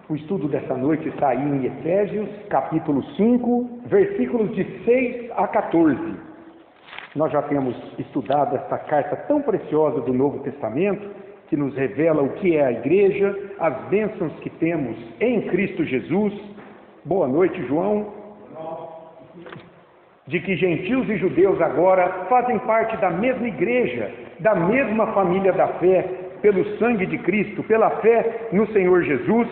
O estudo dessa noite está aí em Efésios, capítulo 5, versículos de 6 a 14. Nós já temos estudado esta carta tão preciosa do Novo Testamento, que nos revela o que é a igreja, as bênçãos que temos em Cristo Jesus. Boa noite, João. De que gentios e judeus agora fazem parte da mesma igreja, da mesma família da fé, pelo sangue de Cristo, pela fé no Senhor Jesus.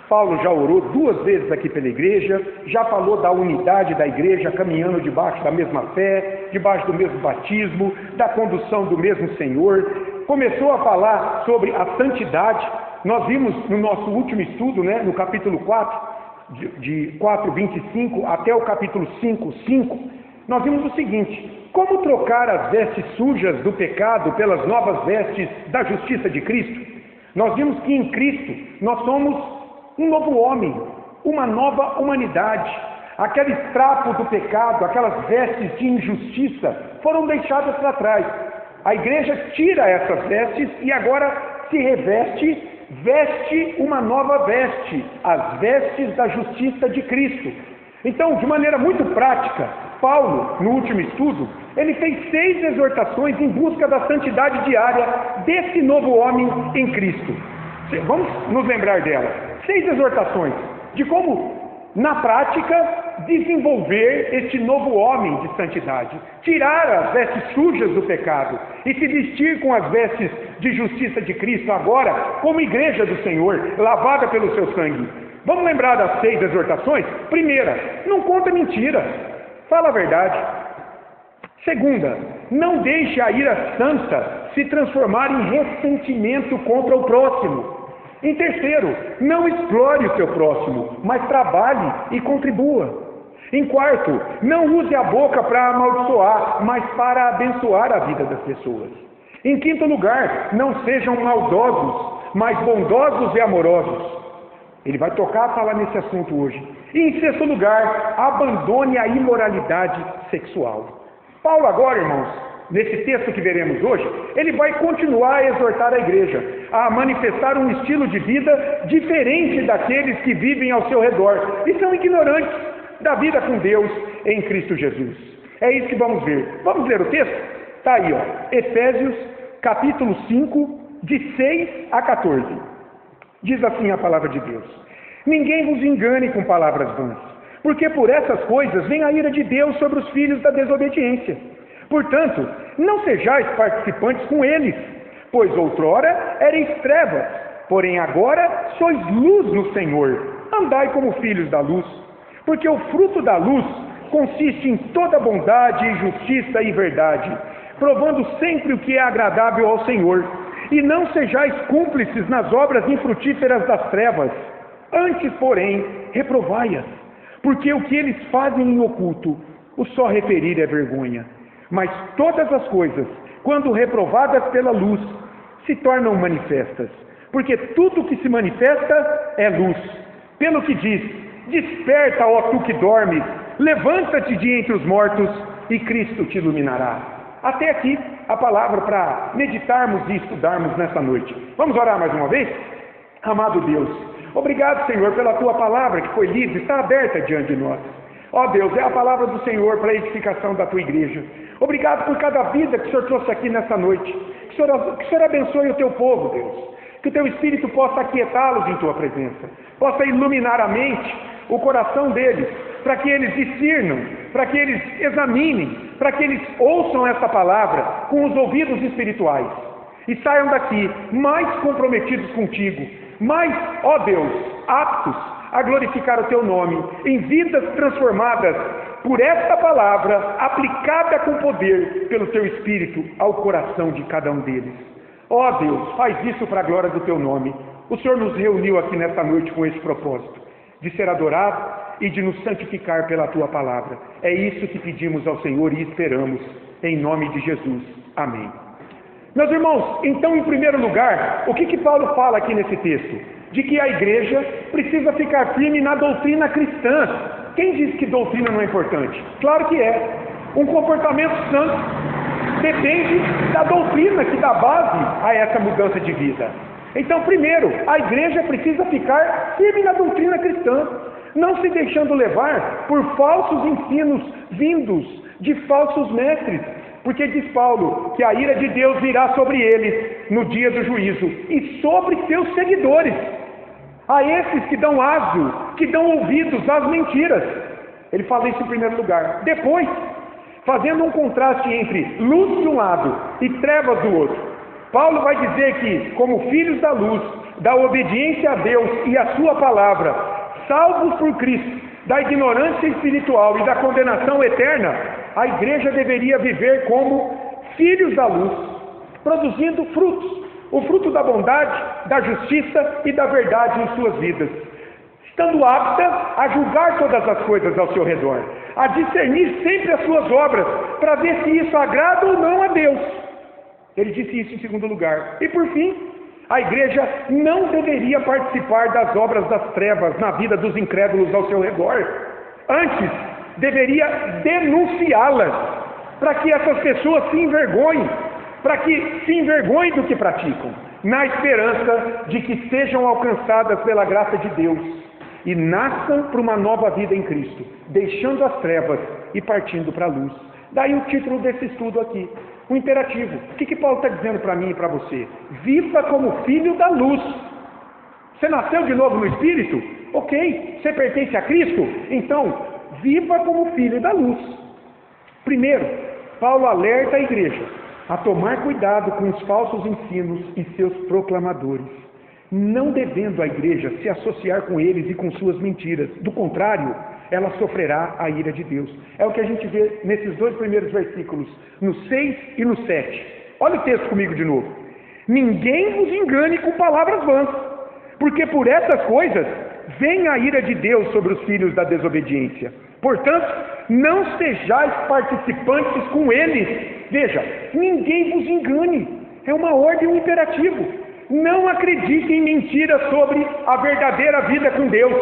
Paulo já orou 2 vezes aqui pela igreja, já falou da unidade da igreja, caminhando debaixo da mesma fé, debaixo do mesmo batismo, da condução do mesmo Senhor. Começou a falar sobre a santidade. Nós vimos no nosso último estudo, no capítulo 4, de 4:25 até o capítulo 5:5, nós vimos o seguinte: como trocar as vestes sujas do pecado pelas novas vestes da justiça de Cristo? Nós vimos que em Cristo nós somos um novo homem, uma nova humanidade. Aquele trapo do pecado, aquelas vestes de injustiça foram deixadas para trás. A igreja tira essas vestes e agora se veste uma nova veste, as vestes da justiça de Cristo. Então, de maneira muito prática, Paulo, no último estudo, ele fez 6 exortações em busca da santidade diária desse novo homem em Cristo. Vamos nos lembrar delas. 6 exortações de como, na prática, desenvolver este novo homem de santidade, tirar as vestes sujas do pecado e se vestir com as vestes de justiça de Cristo agora, como igreja do Senhor, lavada pelo seu sangue. Vamos lembrar das 6 exortações? Primeira, não conta mentira, fala a verdade. Segunda, não deixe a ira santa se transformar em ressentimento contra o próximo. Em terceiro, não explore o seu próximo, mas trabalhe e contribua. Em quarto, não use a boca para amaldiçoar, mas para abençoar a vida das pessoas. Em quinto lugar, não sejam maldosos, mas bondosos e amorosos. Ele vai tocar a falar nesse assunto hoje. E em sexto lugar, abandone a imoralidade sexual. Paulo agora, irmãos, nesse texto que veremos hoje, ele vai continuar a exortar a igreja a manifestar um estilo de vida diferente daqueles que vivem ao seu redor e são ignorantes da vida com Deus em Cristo Jesus. É isso que vamos ver. Vamos ler o texto? Está aí, Efésios, capítulo 5, de 6 a 14. Diz assim a palavra de Deus: ninguém vos engane com palavras vãs, porque por essas coisas vem a ira de Deus sobre os filhos da desobediência. Portanto, não sejais participantes com eles, pois outrora ereis trevas, porém agora sois luz no Senhor. Andai como filhos da luz, porque o fruto da luz consiste em toda bondade, justiça e verdade, provando sempre o que é agradável ao Senhor. E não sejais cúmplices nas obras infrutíferas das trevas, antes, porém, reprovai-as, porque o que eles fazem em oculto, o só referir é vergonha. Mas todas as coisas, quando reprovadas pela luz, se tornam manifestas, porque tudo que se manifesta é luz. Pelo que diz: desperta, ó tu que dormes, levanta-te de entre os mortos, e Cristo te iluminará. Até aqui a palavra para meditarmos e estudarmos nessa noite. Vamos orar mais uma vez? Amado Deus, obrigado, Senhor, pela tua palavra que foi lida, está aberta diante de nós. Ó Deus, é a palavra do Senhor para a edificação da tua igreja. Obrigado por cada vida que o Senhor trouxe aqui nessa noite. Que o Senhor abençoe o teu povo, Deus. Que o teu Espírito possa aquietá-los em tua presença. Possa iluminar a mente, o coração deles, para que eles discernam, para que eles examinem, para que eles ouçam essa palavra com os ouvidos espirituais. E saiam daqui mais comprometidos contigo, mais, ó Deus, aptos a glorificar o teu nome, em vidas transformadas por esta palavra, aplicada com poder pelo teu Espírito ao coração de cada um deles. Ó Deus, faz isso para a glória do teu nome. O Senhor nos reuniu aqui nesta noite com esse propósito, de ser adorado e de nos santificar pela tua palavra. É isso que pedimos ao Senhor e esperamos, em nome de Jesus. Amém. Meus irmãos, então, em primeiro lugar, o que Paulo fala aqui nesse texto? De que a igreja precisa ficar firme na doutrina cristã. Quem diz que doutrina não é importante? Claro que é. Um comportamento santo depende da doutrina que dá base a essa mudança de vida. Então, primeiro, a igreja precisa ficar firme na doutrina cristã, não se deixando levar por falsos ensinos vindos de falsos mestres, porque diz Paulo que a ira de Deus virá sobre eles no dia do juízo e sobre seus seguidores, a esses que dão aso, que dão ouvidos às mentiras. Ele fala isso em primeiro lugar. Depois, fazendo um contraste entre luz de um lado e trevas do outro, Paulo vai dizer que, como filhos da luz, da obediência a Deus e a sua palavra, salvos por Cristo, da ignorância espiritual e da condenação eterna, a igreja deveria viver como filhos da luz, produzindo frutos, o fruto da bondade, da justiça e da verdade em suas vidas, estando apta a julgar todas as coisas ao seu redor, a discernir sempre as suas obras, para ver se isso agrada ou não a Deus. Ele disse isso em segundo lugar. E por fim, a igreja não deveria participar das obras das trevas na vida dos incrédulos ao seu redor. Antes, deveria denunciá-las, para que essas pessoas se envergonhem, para que se envergonhem do que praticam, na esperança de que sejam alcançadas pela graça de Deus e nasçam para uma nova vida em Cristo, deixando as trevas e partindo para a luz. Daí o título desse estudo aqui, o imperativo. O que Paulo está dizendo para mim e para você? Viva como filho da luz. Você nasceu de novo no Espírito? Ok. Você pertence a Cristo? Então, viva como filho da luz. Primeiro, Paulo alerta a igreja a tomar cuidado com os falsos ensinos e seus proclamadores, não devendo a igreja se associar com eles e com suas mentiras. Do contrário, ela sofrerá a ira de Deus. É o que a gente vê nesses dois primeiros versículos, no 6 e no 7. Olha o texto comigo de novo. Ninguém vos engane com palavras vãs, porque por essas coisas vem a ira de Deus sobre os filhos da desobediência. Portanto, não sejais participantes com eles. Veja, ninguém vos engane. É uma ordem, um imperativo. Não acredite em mentiras sobre a verdadeira vida com Deus.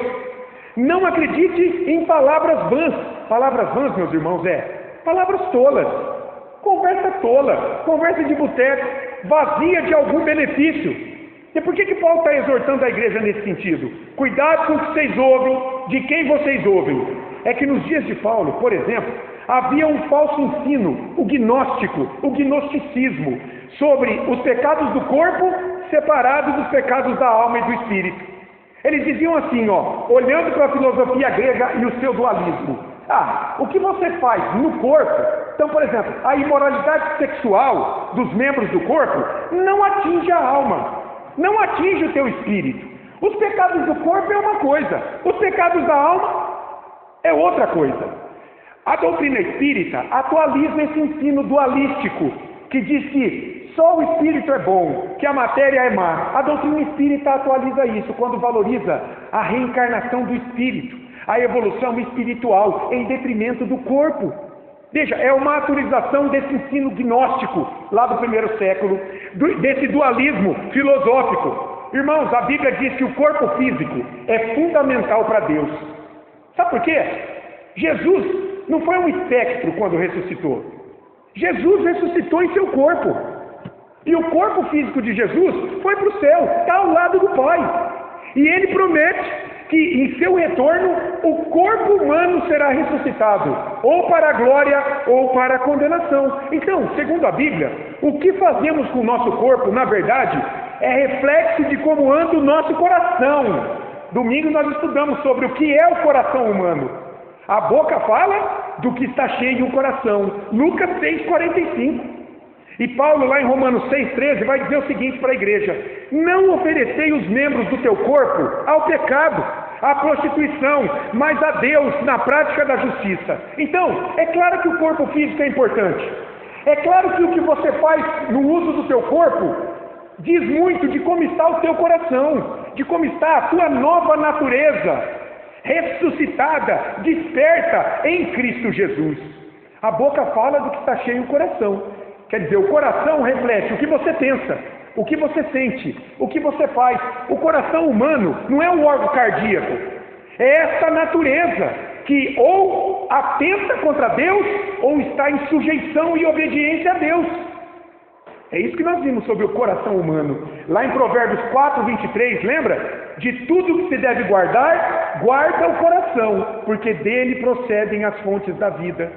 Não acredite em palavras vãs. Palavras vãs, meus irmãos, palavras tolas. Conversa tola, conversa de boteco, vazia de algum benefício. E por que Paulo está exortando a igreja nesse sentido? Cuidado com o que vocês ouvem, de quem vocês ouvem. É que nos dias de Paulo, por exemplo, havia um falso ensino, o gnóstico, o gnosticismo, sobre os pecados do corpo separados dos pecados da alma e do espírito. Eles diziam assim, olhando para a filosofia grega e o seu dualismo. O que você faz no corpo, então, por exemplo, a imoralidade sexual dos membros do corpo não atinge a alma, não atinge o teu espírito. Os pecados do corpo é uma coisa, os pecados da alma é outra coisa. A doutrina espírita atualiza esse ensino dualístico, que diz que só o espírito é bom, que a matéria é má. A doutrina espírita atualiza isso quando valoriza a reencarnação do espírito, a evolução espiritual em detrimento do corpo. Veja, é uma atualização desse ensino gnóstico lá do primeiro século, desse dualismo filosófico. Irmãos, a Bíblia diz que o corpo físico é fundamental para Deus. Sabe por quê? Jesus não foi um espectro quando ressuscitou. Jesus ressuscitou em seu corpo. E o corpo físico de Jesus foi para o céu, está ao lado do Pai. E ele promete que em seu retorno o corpo humano será ressuscitado, ou para a glória ou para a condenação. Então, segundo a Bíblia, o que fazemos com o nosso corpo, na verdade, é reflexo de como anda o nosso coração. Domingo nós estudamos sobre o que é o coração humano. A boca fala do que está cheio o coração. Lucas 6,45. E Paulo, lá em Romanos 6,13, vai dizer o seguinte para a igreja: não oferecei os membros do teu corpo ao pecado, à prostituição, mas a Deus na prática da justiça. Então, é claro que o corpo físico é importante. É claro que o que você faz no uso do teu corpo diz muito de como está o teu coração, de como está a tua nova natureza, ressuscitada, desperta em Cristo Jesus. A boca fala do que está cheio o coração. Quer dizer, o coração reflete o que você pensa, o que você sente, o que você faz. O coração humano não é um órgão cardíaco. É essa natureza que ou atenta contra Deus ou está em sujeição e obediência a Deus. É isso que nós vimos sobre o coração humano. Lá em Provérbios 4, 23, lembra? De tudo que se deve guardar, guarda o coração, porque dele procedem as fontes da vida.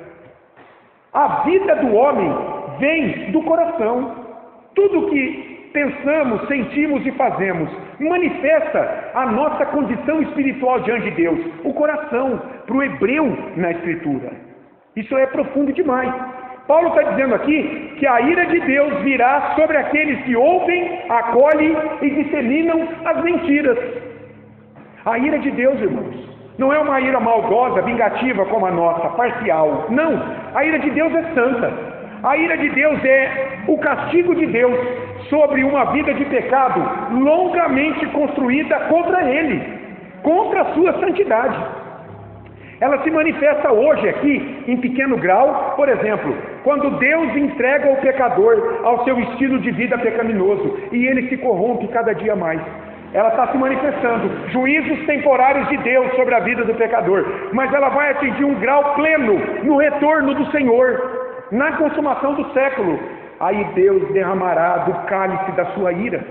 A vida do homem vem do coração. Tudo que pensamos, sentimos e fazemos manifesta a nossa condição espiritual diante de Deus. O coração, para o hebreu na Escritura. Isso é profundo demais. Paulo está dizendo aqui que a ira de Deus virá sobre aqueles que ouvem, acolhem e disseminam as mentiras. A ira de Deus, irmãos, não é uma ira maldosa, vingativa como a nossa, parcial. Não, a ira de Deus é santa. A ira de Deus é o castigo de Deus sobre uma vida de pecado longamente construída contra Ele, contra a sua santidade. Ela se manifesta hoje aqui em pequeno grau, por exemplo, quando Deus entrega o pecador ao seu estilo de vida pecaminoso e ele se corrompe cada dia mais. Ela está se manifestando, juízos temporários de Deus sobre a vida do pecador, mas ela vai atingir um grau pleno no retorno do Senhor, na consumação do século. Aí Deus derramará do cálice da sua ira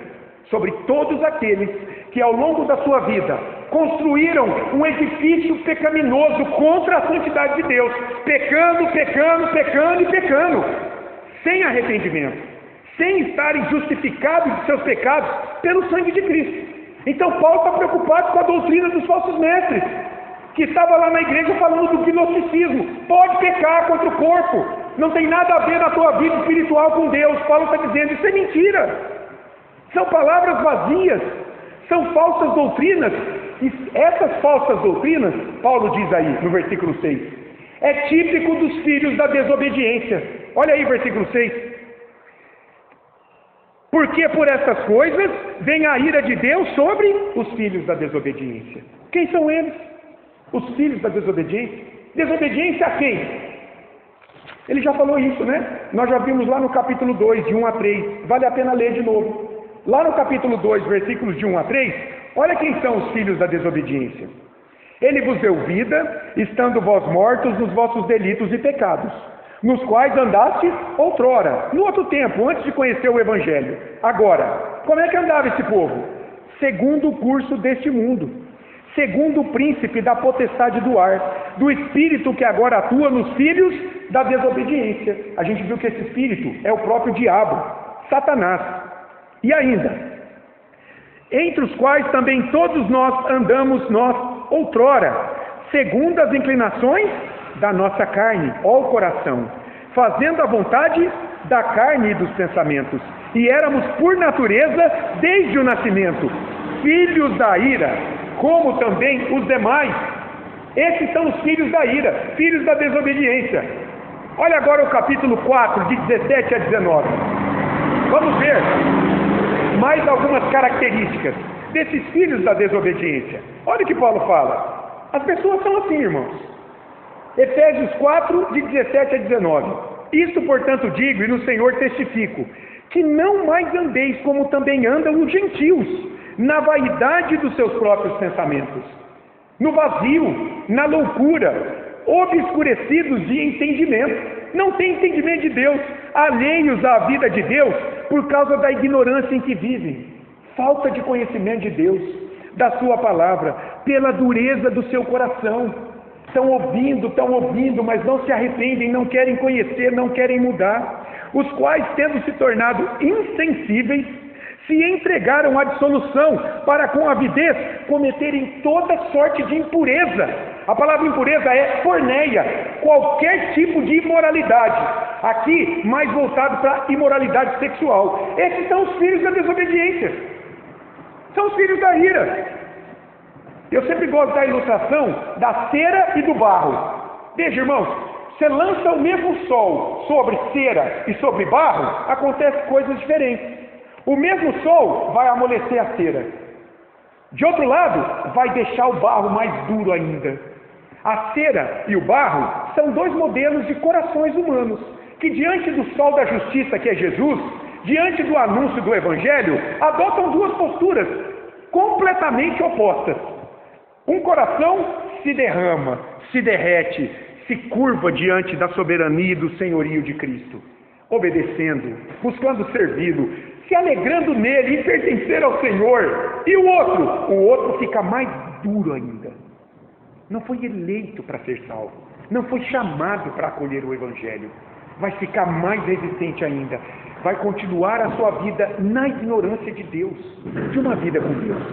sobre todos aqueles que ao longo da sua vida construíram um edifício pecaminoso contra a santidade de Deus, pecando, sem arrependimento, sem estarem justificados de seus pecados pelo sangue de Cristo. Então Paulo está preocupado com a doutrina dos falsos mestres, que estava lá na igreja falando do gnosticismo. Pode pecar contra o corpo, não tem nada a ver na tua vida espiritual com Deus. Paulo está dizendo, isso é mentira. São palavras vazias, são falsas doutrinas. E essas falsas doutrinas, Paulo diz aí no versículo 6, é típico dos filhos da desobediência. Olha aí versículo 6. Porque por essas coisas vem a ira de Deus sobre os filhos da desobediência. Quem são eles? Os filhos da desobediência. Desobediência a quem? Ele já falou isso, né? Nós já vimos lá no capítulo 2, de 1 a 3. Vale a pena ler de novo. Lá no capítulo 2, versículos de 1 a 3, olha quem são os filhos da desobediência. Ele vos deu vida, estando vós mortos nos vossos delitos e pecados, nos quais andastes outrora, no outro tempo, antes de conhecer o Evangelho. Agora, como é que andava esse povo? Segundo o curso deste mundo, segundo o príncipe da potestade do ar, do espírito que agora atua nos filhos da desobediência. A gente viu que esse espírito é o próprio diabo, Satanás. E ainda, entre os quais também todos nós andamos outrora, segundo as inclinações da nossa carne, ó o coração, fazendo a vontade da carne e dos pensamentos. E éramos por natureza, desde o nascimento, filhos da ira, como também os demais. Esses são os filhos da ira, filhos da desobediência. Olha agora o capítulo 4, de 17 a 19. Vamos ver mais algumas características desses filhos da desobediência. Olha o que Paulo fala. As pessoas são assim, irmãos. Efésios 4, de 17 a 19. Isto, portanto, digo e no Senhor testifico, que não mais andeis como também andam os gentios, na vaidade dos seus próprios pensamentos, no vazio, na loucura, obscurecidos de entendimento. Não tem entendimento de Deus, alheios à vida de Deus por causa da ignorância em que vivem, falta de conhecimento de Deus, da sua palavra, pela dureza do seu coração. Estão ouvindo, mas não se arrependem, não querem conhecer, não querem mudar. Os quais, tendo se tornado insensíveis, se entregaram à dissolução para com avidez cometerem toda sorte de impureza. A palavra impureza é porneia, qualquer tipo de imoralidade. Aqui, mais voltado para a imoralidade sexual. Esses são os filhos da desobediência. São os filhos da ira. Eu sempre gosto da ilustração da cera e do barro. Veja, irmãos, você lança o mesmo sol sobre cera e sobre barro, acontecem coisas diferentes. O mesmo sol vai amolecer a cera. De outro lado, vai deixar o barro mais duro ainda. A cera e o barro são dois modelos de corações humanos, que diante do sol da justiça, que é Jesus, diante do anúncio do Evangelho, adotam duas posturas completamente opostas. Um coração se derrama, se derrete, se curva diante da soberania e do senhorio de Cristo. obedecendo, buscando servi-lo, se alegrando nele e pertencer ao Senhor. E o outro fica mais duro ainda. Não foi eleito para ser salvo, não foi chamado para acolher o Evangelho. Vai ficar mais resistente ainda, vai continuar a sua vida na ignorância de Deus, de uma vida com Deus.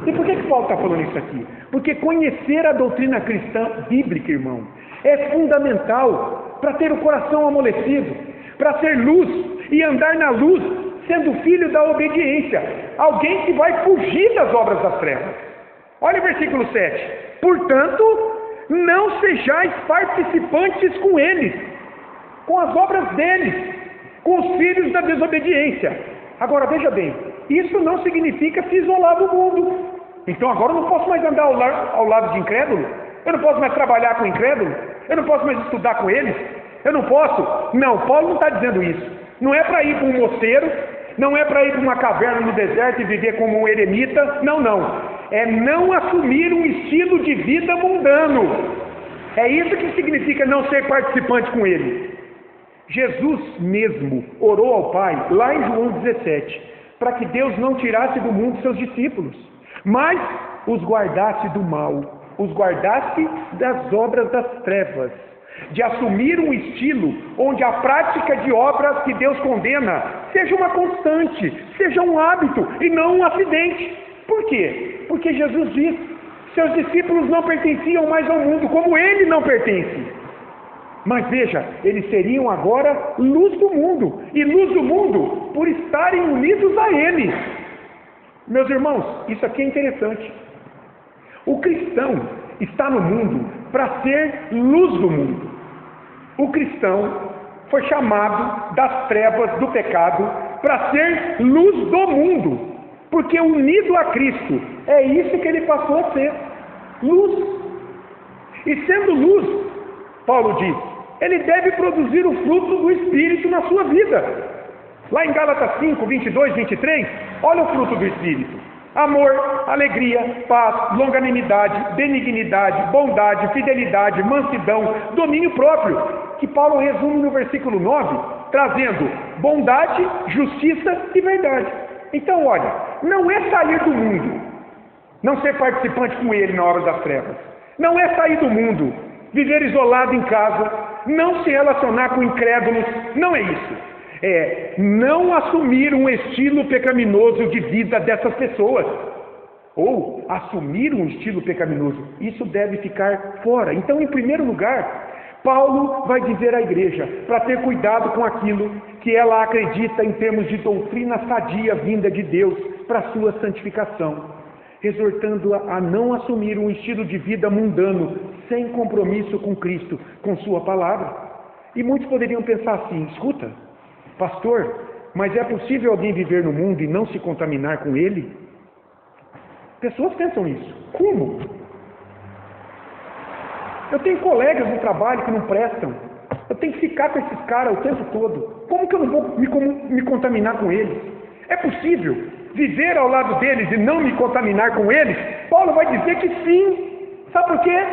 E por que Paulo está falando isso aqui? Porque conhecer a doutrina cristã bíblica, irmão, é fundamental para ter o coração amolecido, para ser luz e andar na luz, sendo filho da obediência, alguém que vai fugir das obras das trevas. Olha o versículo 7. Portanto, não sejais participantes com eles, com as obras deles, com os filhos da desobediência. Agora veja bem, isso não significa se isolar do mundo. Então agora eu não posso mais andar ao lado de incrédulo, eu não posso mais trabalhar com incrédulo, eu não posso mais estudar com eles, eu não posso. Não, Paulo não está dizendo isso. Não é para ir para um mosteiro, não é para ir para uma caverna no deserto e viver como um eremita, não. É não assumir um estilo de vida mundano. É isso que significa não ser participante com ele. Jesus mesmo orou ao Pai, lá em João 17, para que Deus não tirasse do mundo seus discípulos, mas os guardasse do mal, os guardasse das obras das trevas, de assumir um estilo onde a prática de obras que Deus condena seja uma constante, seja um hábito e não um acidente. Por quê? Porque Jesus disse, seus discípulos não pertenciam mais ao mundo, como ele não pertence. Mas veja, eles seriam agora luz do mundo, e luz do mundo por estarem unidos a ele. Meus irmãos, isso aqui é interessante. O cristão está no mundo para ser luz do mundo. O cristão foi chamado das trevas do pecado para ser luz do mundo, porque unido a Cristo, é isso que ele passou a ser, luz. E sendo luz, Paulo diz, ele deve produzir o fruto do Espírito na sua vida. Lá em Gálatas 5, 22, 23, olha o fruto do Espírito: amor, alegria, paz, longanimidade, benignidade, bondade, fidelidade, mansidão, domínio próprio, que Paulo resume no versículo 9, trazendo bondade, justiça e verdade. Então olha, não é sair do mundo, não ser participante com ele na hora das trevas, não é sair do mundo, viver isolado em casa, não se relacionar com incrédulos, não é isso. É não assumir um estilo pecaminoso de vida dessas pessoas, ou assumir um estilo pecaminoso, isso deve ficar fora. Então, em primeiro lugar, Paulo vai dizer à igreja para ter cuidado com aquilo que ela acredita em termos de doutrina sadia vinda de Deus para a sua santificação, exortando-a a não assumir um estilo de vida mundano, sem compromisso com Cristo, com sua palavra. E muitos poderiam pensar assim: escuta, pastor, mas é possível alguém viver no mundo e não se contaminar com ele? Pessoas pensam isso. Como? Eu tenho colegas no trabalho que não prestam. Eu tenho que ficar com esses caras o tempo todo. Como que eu não vou me contaminar com eles? É possível viver ao lado deles e não me contaminar com eles? Paulo vai dizer que sim. Sabe por quê?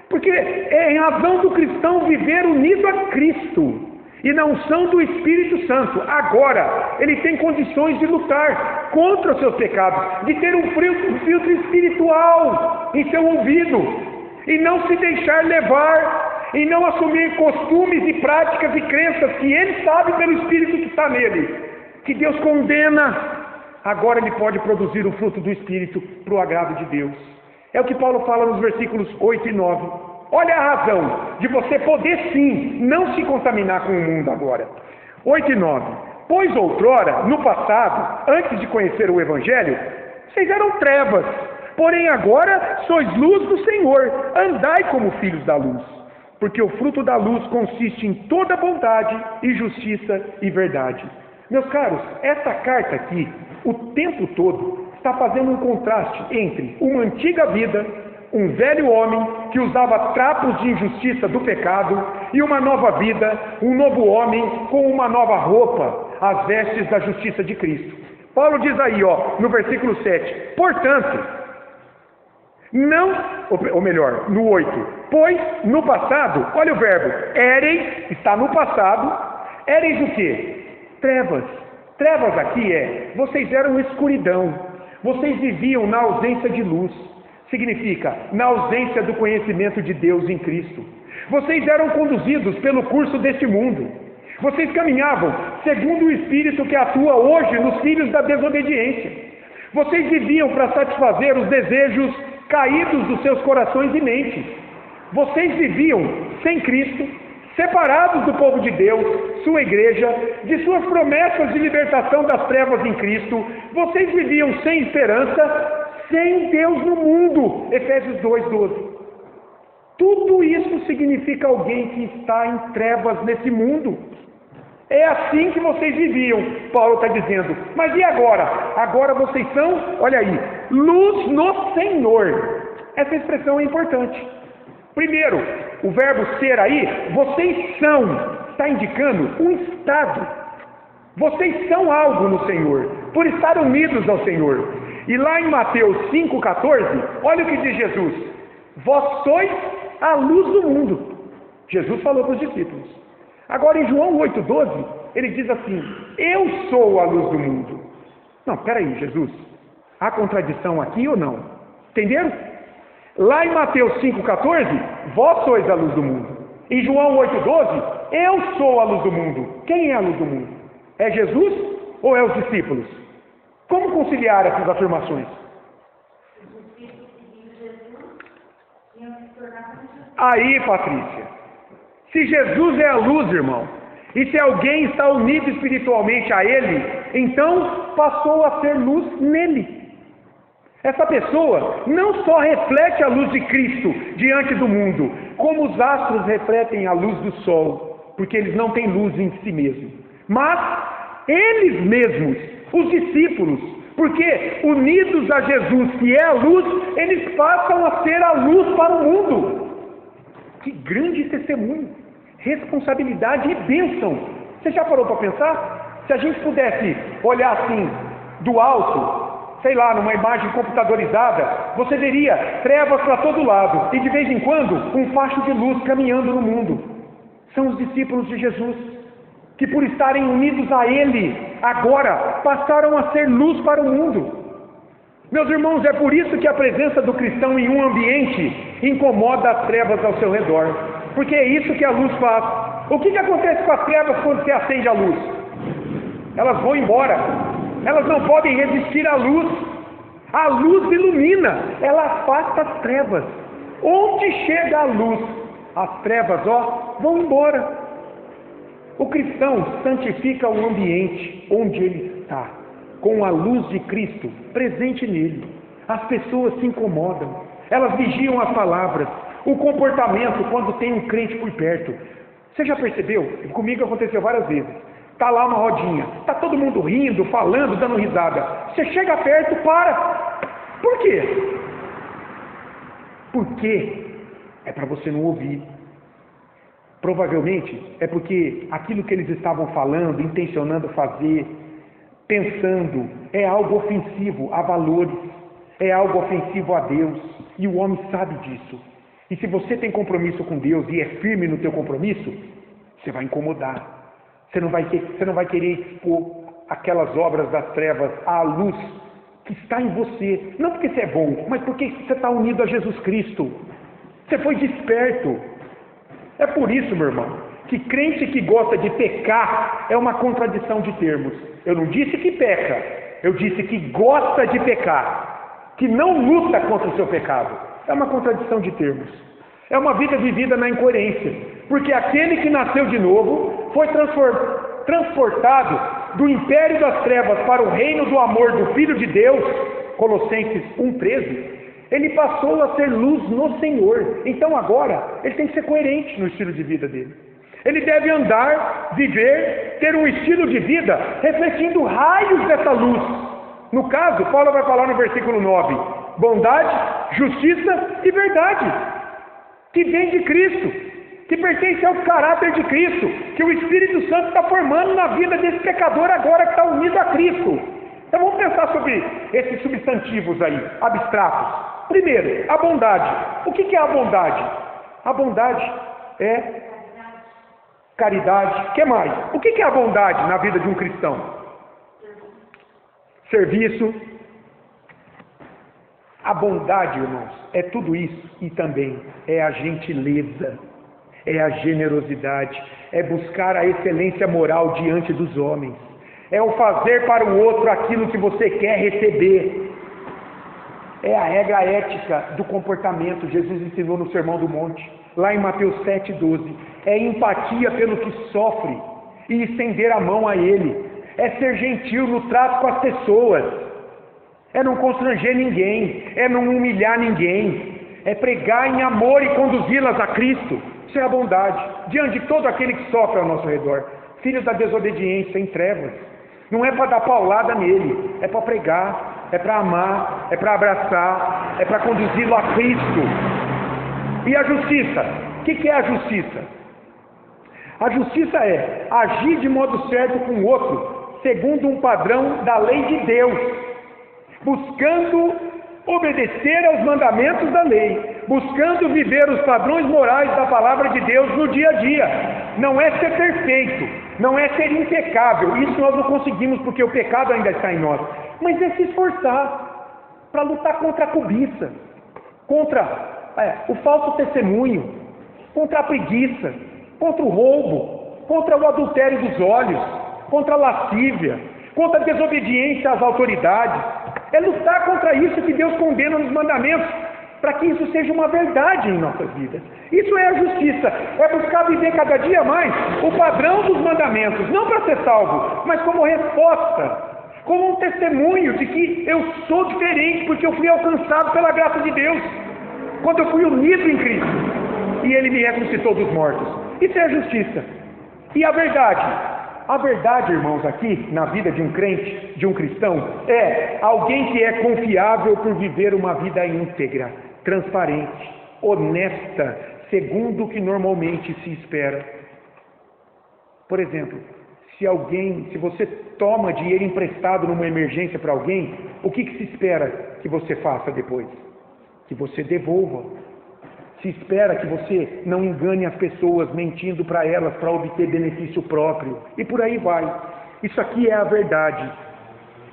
Porque é em razão do cristão viver unido a Cristo e na unção do Espírito Santo. Agora, ele tem condições de lutar contra os seus pecados, de ter um filtro espiritual em seu ouvido, e não se deixar levar, e não assumir costumes e práticas e crenças que ele sabe pelo Espírito que está nele, que Deus condena. Agora ele pode produzir o fruto do Espírito para o agrado de Deus. É o que Paulo fala nos versículos 8 e 9. Olha a razão de você poder sim não se contaminar com o mundo agora. 8 e 9. Pois outrora, no passado, antes de conhecer o Evangelho, vocês eram trevas, porém agora sois luz do Senhor. Andai como filhos da luz, porque o fruto da luz consiste em toda bondade e justiça e verdade. Meus caros, essa carta aqui, o tempo todo, está fazendo um contraste entre uma antiga vida, um velho homem que usava trapos de injustiça do pecado, e uma nova vida, um novo homem com uma nova roupa, as vestes da justiça de Cristo. Paulo diz aí, no versículo 7, portanto, não, ou melhor, no 8, pois no passado, olha o verbo, ereis, está no passado, Éreis o quê? Trevas. Trevas aqui vocês eram escuridão. Vocês viviam na ausência de luz. Significa, na ausência do conhecimento de Deus em Cristo. Vocês eram conduzidos pelo curso deste mundo. Vocês caminhavam segundo o Espírito que atua hoje nos filhos da desobediência. Vocês viviam para satisfazer os desejos caídos dos seus corações e mentes. Vocês viviam sem Cristo, separados do povo de Deus, sua igreja, de suas promessas de libertação das trevas em Cristo. Vocês viviam sem esperança, sem Deus no mundo. Efésios 2:12. Tudo isso significa alguém que está em trevas nesse mundo. É assim que vocês viviam, Paulo está dizendo. Mas e agora? Agora vocês são, olha aí, luz no Senhor. Essa expressão é importante. Primeiro, o verbo ser aí, vocês são, está indicando um estado. Vocês são algo no Senhor, por estar unidos ao Senhor. E lá em Mateus 5,14, olha o que diz Jesus: vós sois a luz do mundo. Jesus falou para os discípulos. Agora em João 8,12, ele diz assim: eu sou a luz do mundo. Não, peraí, Jesus, há contradição aqui ou não? Entenderam? Lá em Mateus 5,14, vós sois a luz do mundo. Em João 8,12, eu sou a luz do mundo. Quem é a luz do mundo? É Jesus ou é os discípulos? Como conciliar essas afirmações? Aí, Patrícia, se Jesus é a luz, irmão, e se alguém está unido espiritualmente a Ele, então passou a ser luz nele. Essa pessoa não só reflete a luz de Cristo diante do mundo, como os astros refletem a luz do sol, porque eles não têm luz em si mesmos. Mas eles mesmos, os discípulos, porque unidos a Jesus, que é a luz, eles passam a ser a luz para o mundo. Que grande testemunho, responsabilidade e bênção. Você já parou para pensar? Se a gente pudesse olhar assim, do alto, sei lá, numa imagem computadorizada, você veria trevas para todo lado, e de vez em quando, um facho de luz caminhando no mundo. São os discípulos de Jesus, que por estarem unidos a Ele, agora passaram a ser luz para o mundo. Meus irmãos, é por isso que a presença do cristão em um ambiente incomoda as trevas ao seu redor, porque é isso que a luz faz. O que acontece com as trevas quando se acende a luz? Elas vão embora, elas não podem resistir à luz. A luz ilumina, ela afasta as trevas. Onde chega a luz, as trevas, vão embora. O cristão santifica o ambiente onde ele está, com a luz de Cristo presente nele. As pessoas se incomodam, elas vigiam as palavras, o comportamento quando tem um crente por perto. Você já percebeu? Comigo aconteceu várias vezes. Está lá uma rodinha, está todo mundo rindo, falando, dando risada. Você chega perto, para. Por quê? Porque é para você não ouvir. Provavelmente é porque aquilo que eles estavam falando, intencionando fazer, pensando, é algo ofensivo a valores, é algo ofensivo a Deus, e o homem sabe disso. E se você tem compromisso com Deus e é firme no teu compromisso, você vai incomodar. Você não vai querer expor aquelas obras das trevas à luz que está em você. Não porque você é bom, mas porque você está unido a Jesus Cristo. Você foi desperto. É por isso, meu irmão, que crente que gosta de pecar é uma contradição de termos. Eu não disse que peca, eu disse que gosta de pecar, que não luta contra o seu pecado. É uma contradição de termos. É uma vida vivida na incoerência, porque aquele que nasceu de novo foi transportado do império das trevas para o reino do amor do Filho de Deus, Colossenses 1,13, ele passou a ser luz no Senhor. Então agora, ele tem que ser coerente no estilo de vida dele. Ele deve andar, viver, ter um estilo de vida refletindo raios dessa luz. No caso, Paulo vai falar no versículo 9, bondade, justiça e verdade, que vem de Cristo, que pertence ao caráter de Cristo, que o Espírito Santo está formando na vida desse pecador agora que está unido a Cristo. Então vamos pensar sobre esses substantivos aí, abstratos. Primeiro, a bondade. O que é a bondade? A bondade é caridade. O que mais? O que é a bondade na vida de um cristão? Serviço. A bondade, irmãos, é tudo isso e também é a gentileza, é a generosidade, é buscar a excelência moral diante dos homens, é o fazer para o outro aquilo que você quer receber, é a regra ética do comportamento. Jesus ensinou no Sermão do Monte, lá em Mateus 7,12, é empatia pelo que sofre e estender a mão a ele, é ser gentil no trato com as pessoas, é não constranger ninguém, é não humilhar ninguém, é pregar em amor e conduzi-las a Cristo. Isso é a bondade, diante de todo aquele que sofre ao nosso redor. Filho da desobediência em trevas, não é para dar paulada nele, é para pregar, é para amar, é para abraçar, é para conduzi-lo a Cristo. E a justiça? O que é a justiça? A justiça é agir de modo certo com o outro, segundo um padrão da lei de Deus, buscando obedecer aos mandamentos da lei, buscando viver os padrões morais da palavra de Deus no dia a dia. Não é ser perfeito, não é ser impecável, isso nós não conseguimos porque o pecado ainda está em nós, mas é se esforçar para lutar contra a cobiça, contra o falso testemunho, contra a preguiça, contra o roubo, contra o adultério dos olhos, contra a lascívia, contra a desobediência às autoridades. É lutar contra isso que Deus condena nos mandamentos, para que isso seja uma verdade em nossas vidas. Isso é a justiça, é buscar viver cada dia mais o padrão dos mandamentos, não para ser salvo, mas como resposta, como um testemunho de que eu sou diferente, porque eu fui alcançado pela graça de Deus, quando eu fui unido em Cristo, e Ele me ressuscitou dos mortos. Isso é a justiça. E a verdade? A verdade, irmãos, aqui na vida de um crente, de um cristão, é alguém que é confiável por viver uma vida íntegra, transparente, honesta, segundo o que normalmente se espera. Por exemplo, se você toma dinheiro emprestado numa emergência para alguém, o que se espera que você faça depois? Que você devolva. Se espera que você não engane as pessoas mentindo para elas para obter benefício próprio. E por aí vai. Isso aqui é a verdade.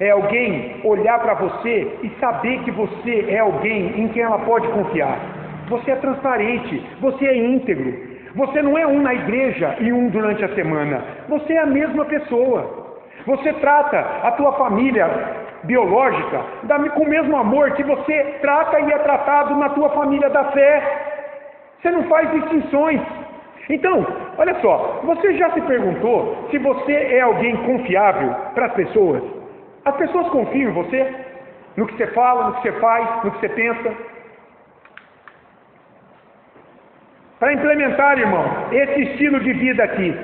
É alguém olhar para você e saber que você é alguém em quem ela pode confiar. Você é transparente, você é íntegro. Você não é um na igreja e um durante a semana. Você é a mesma pessoa. Você trata a tua família biológica com o mesmo amor que você trata e é tratado na tua família da fé. Você não faz distinções. Então, olha só, você já se perguntou se você é alguém confiável para as pessoas? As pessoas confiam em você? No que você fala, no que você faz, no que você pensa? Para implementar, irmão, esse estilo de vida aqui,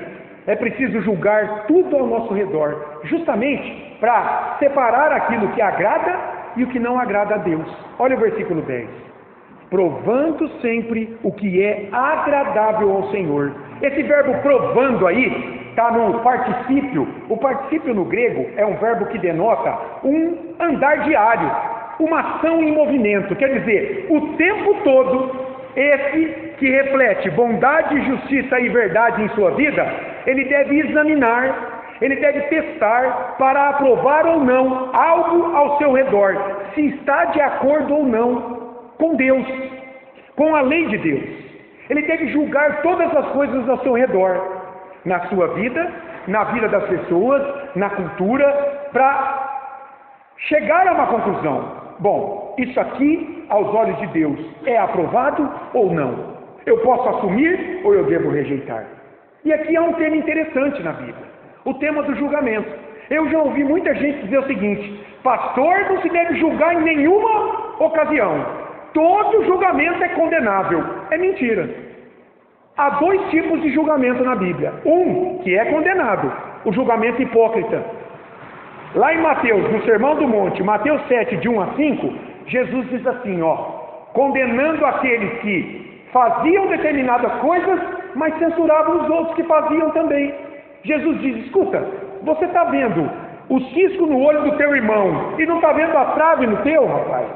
é preciso julgar tudo ao nosso redor, justamente para separar aquilo que agrada e o que não agrada a Deus. Olha o versículo 10. Provando sempre o que é agradável ao Senhor. Esse verbo provando aí está no particípio. O particípio no grego é um verbo que denota um andar diário, uma ação em movimento. Quer dizer, o tempo todo, esse que reflete bondade, justiça e verdade em sua vida, ele deve examinar, ele deve testar para aprovar ou não algo ao seu redor, se está de acordo ou não com Deus, com a lei de Deus. Ele deve julgar todas as coisas ao seu redor, na sua vida, na vida das pessoas, na cultura, para chegar a uma conclusão. Bom, isso aqui, aos olhos de Deus, é aprovado ou não? Eu posso assumir ou eu devo rejeitar? E aqui há um tema interessante na Bíblia, o tema do julgamento. Eu já ouvi muita gente dizer o seguinte: pastor não se deve julgar em nenhuma ocasião. Todo julgamento é condenável. É mentira. Há dois tipos de julgamento na Bíblia. Um que é condenado, o julgamento hipócrita. Lá em Mateus, no Sermão do Monte, Mateus 7, de 1 a 5, Jesus diz assim, condenando aqueles que faziam determinadas coisas, mas censuravam os outros que faziam também. Jesus diz, escuta, você está vendo o cisco no olho do teu irmão e não está vendo a trave no teu, rapaz?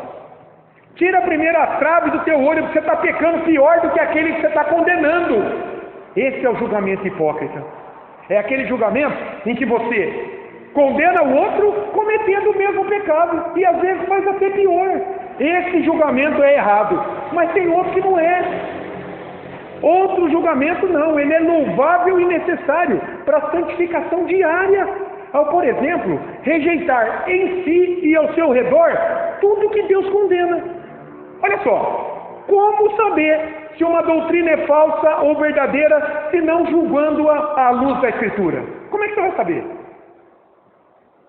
Tira a primeira trave do teu olho, porque você está pecando pior do que aquele que você está condenando. Esse é o julgamento hipócrita. É aquele julgamento em que você condena o outro cometendo o mesmo pecado, e às vezes faz até pior. Esse julgamento é errado, mas tem outro que não é. Outro julgamento não, ele é louvável e necessário para a santificação diária, ao, por exemplo, rejeitar em si e ao seu redor tudo que Deus condena. Olha só, como saber se uma doutrina é falsa ou verdadeira, se não julgando-a à luz da Escritura? Como é que você vai saber?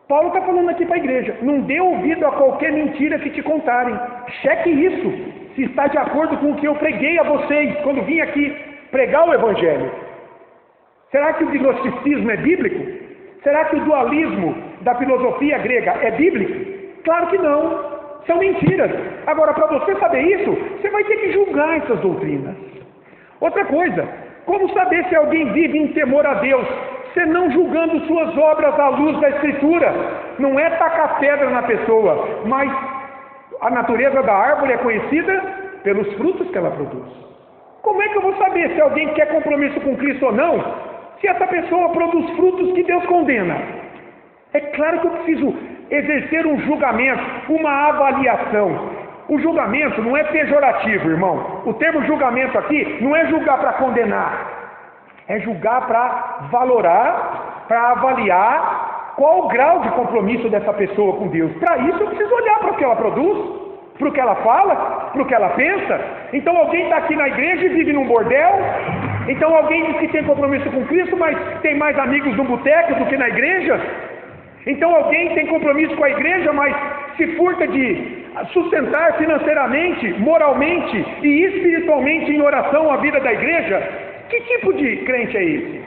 Paulo está falando aqui para a igreja: não dê ouvido a qualquer mentira que te contarem. Cheque isso, se está de acordo com o que eu preguei a vocês quando vim aqui pregar o Evangelho. Será que o gnosticismo é bíblico? Será que o dualismo da filosofia grega é bíblico? Claro que não. São mentiras. Agora, para você saber isso, você vai ter que julgar essas doutrinas. Outra coisa, como saber se alguém vive em temor a Deus, senão julgando suas obras à luz da Escritura? Não é tacar pedra na pessoa, mas a natureza da árvore é conhecida pelos frutos que ela produz. Como é que eu vou saber se alguém quer compromisso com Cristo ou não, se essa pessoa produz frutos que Deus condena? É claro que eu preciso exercer um julgamento, uma avaliação. O julgamento não é pejorativo, irmão. O termo julgamento aqui não é julgar para condenar, é julgar para valorar, para avaliar qual o grau de compromisso dessa pessoa com Deus. Para isso eu preciso olhar para o que ela produz, para o que ela fala, para o que ela pensa. Então alguém está aqui na igreja e vive num bordel. Então alguém diz que tem compromisso com Cristo, mas tem mais amigos no boteco do que na igreja. Então alguém tem compromisso com a igreja, mas se furta de sustentar financeiramente, moralmente e espiritualmente em oração a vida da igreja. Que tipo de crente é esse?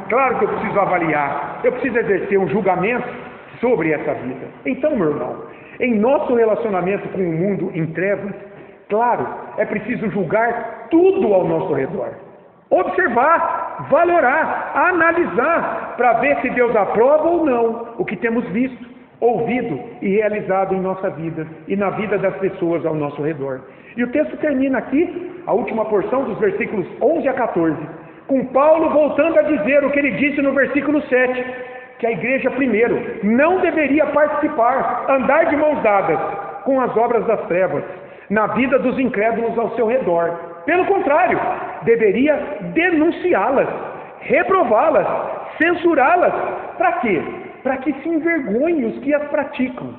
Claro que eu preciso avaliar, eu preciso exercer um julgamento sobre essa vida. Então, meu irmão, em nosso relacionamento com o mundo em trevas, claro, é preciso julgar tudo ao nosso redor. Observar, valorar, analisar, para ver se Deus aprova ou não o que temos visto, ouvido e realizado em nossa vida e na vida das pessoas ao nosso redor. E o texto termina aqui, a última porção dos versículos 11 a 14, com Paulo voltando a dizer o que ele disse no versículo 7, que a igreja, primeiro, não deveria participar, andar de mãos dadas com as obras das trevas, na vida dos incrédulos ao seu redor. Pelo contrário, deveria denunciá-las, reprová-las, censurá-las. Para quê? Para que se envergonhem os que as praticam,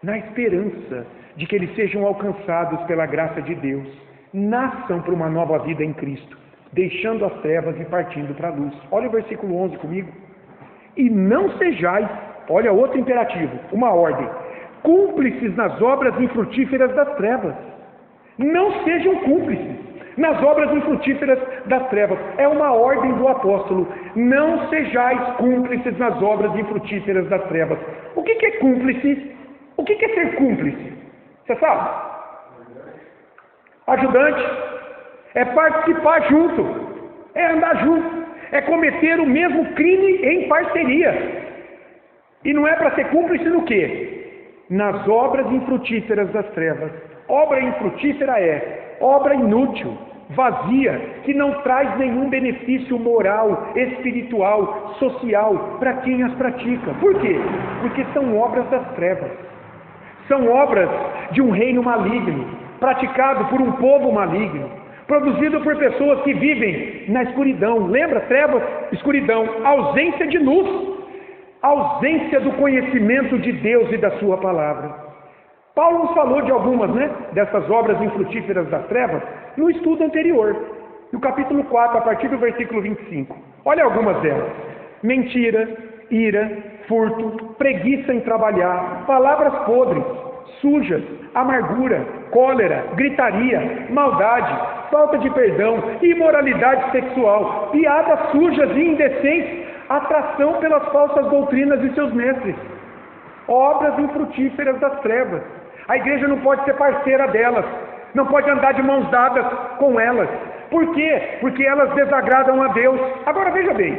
na esperança de que eles sejam alcançados pela graça de Deus, nasçam para uma nova vida em Cristo, deixando as trevas e partindo para a luz. Olha o versículo 11 comigo. E não sejais, olha outro imperativo, uma ordem, cúmplices nas obras infrutíferas das trevas. Não sejam cúmplices nas obras infrutíferas das trevas. É uma ordem do apóstolo. Não sejais cúmplices nas obras infrutíferas das trevas. O que é cúmplice? O que é ser cúmplice? Você sabe? Ajudante. É participar junto. É andar junto. É cometer o mesmo crime em parceria. E não é para ser cúmplice no quê? Nas obras infrutíferas das trevas. Obra infrutífera é obra inútil, vazia, que não traz nenhum benefício moral, espiritual, social para quem as pratica. Por quê? Porque são obras das trevas. São obras de um reino maligno, praticado por um povo maligno, produzido por pessoas que vivem na escuridão. Lembra? Trevas, escuridão, ausência de luz, ausência do conhecimento de Deus e da sua palavra. Paulo nos falou de algumas, dessas obras infrutíferas das trevas, no estudo anterior, no capítulo 4, a partir do versículo 25. Olha algumas delas: mentira, ira, furto, preguiça em trabalhar, palavras podres, sujas, amargura, cólera, gritaria, maldade, falta de perdão, imoralidade sexual, piadas sujas e indecentes, atração pelas falsas doutrinas de seus mestres. Obras infrutíferas das trevas. A igreja não pode ser parceira delas, não pode andar de mãos dadas com elas. Por quê? Porque elas desagradam a Deus. Agora veja bem,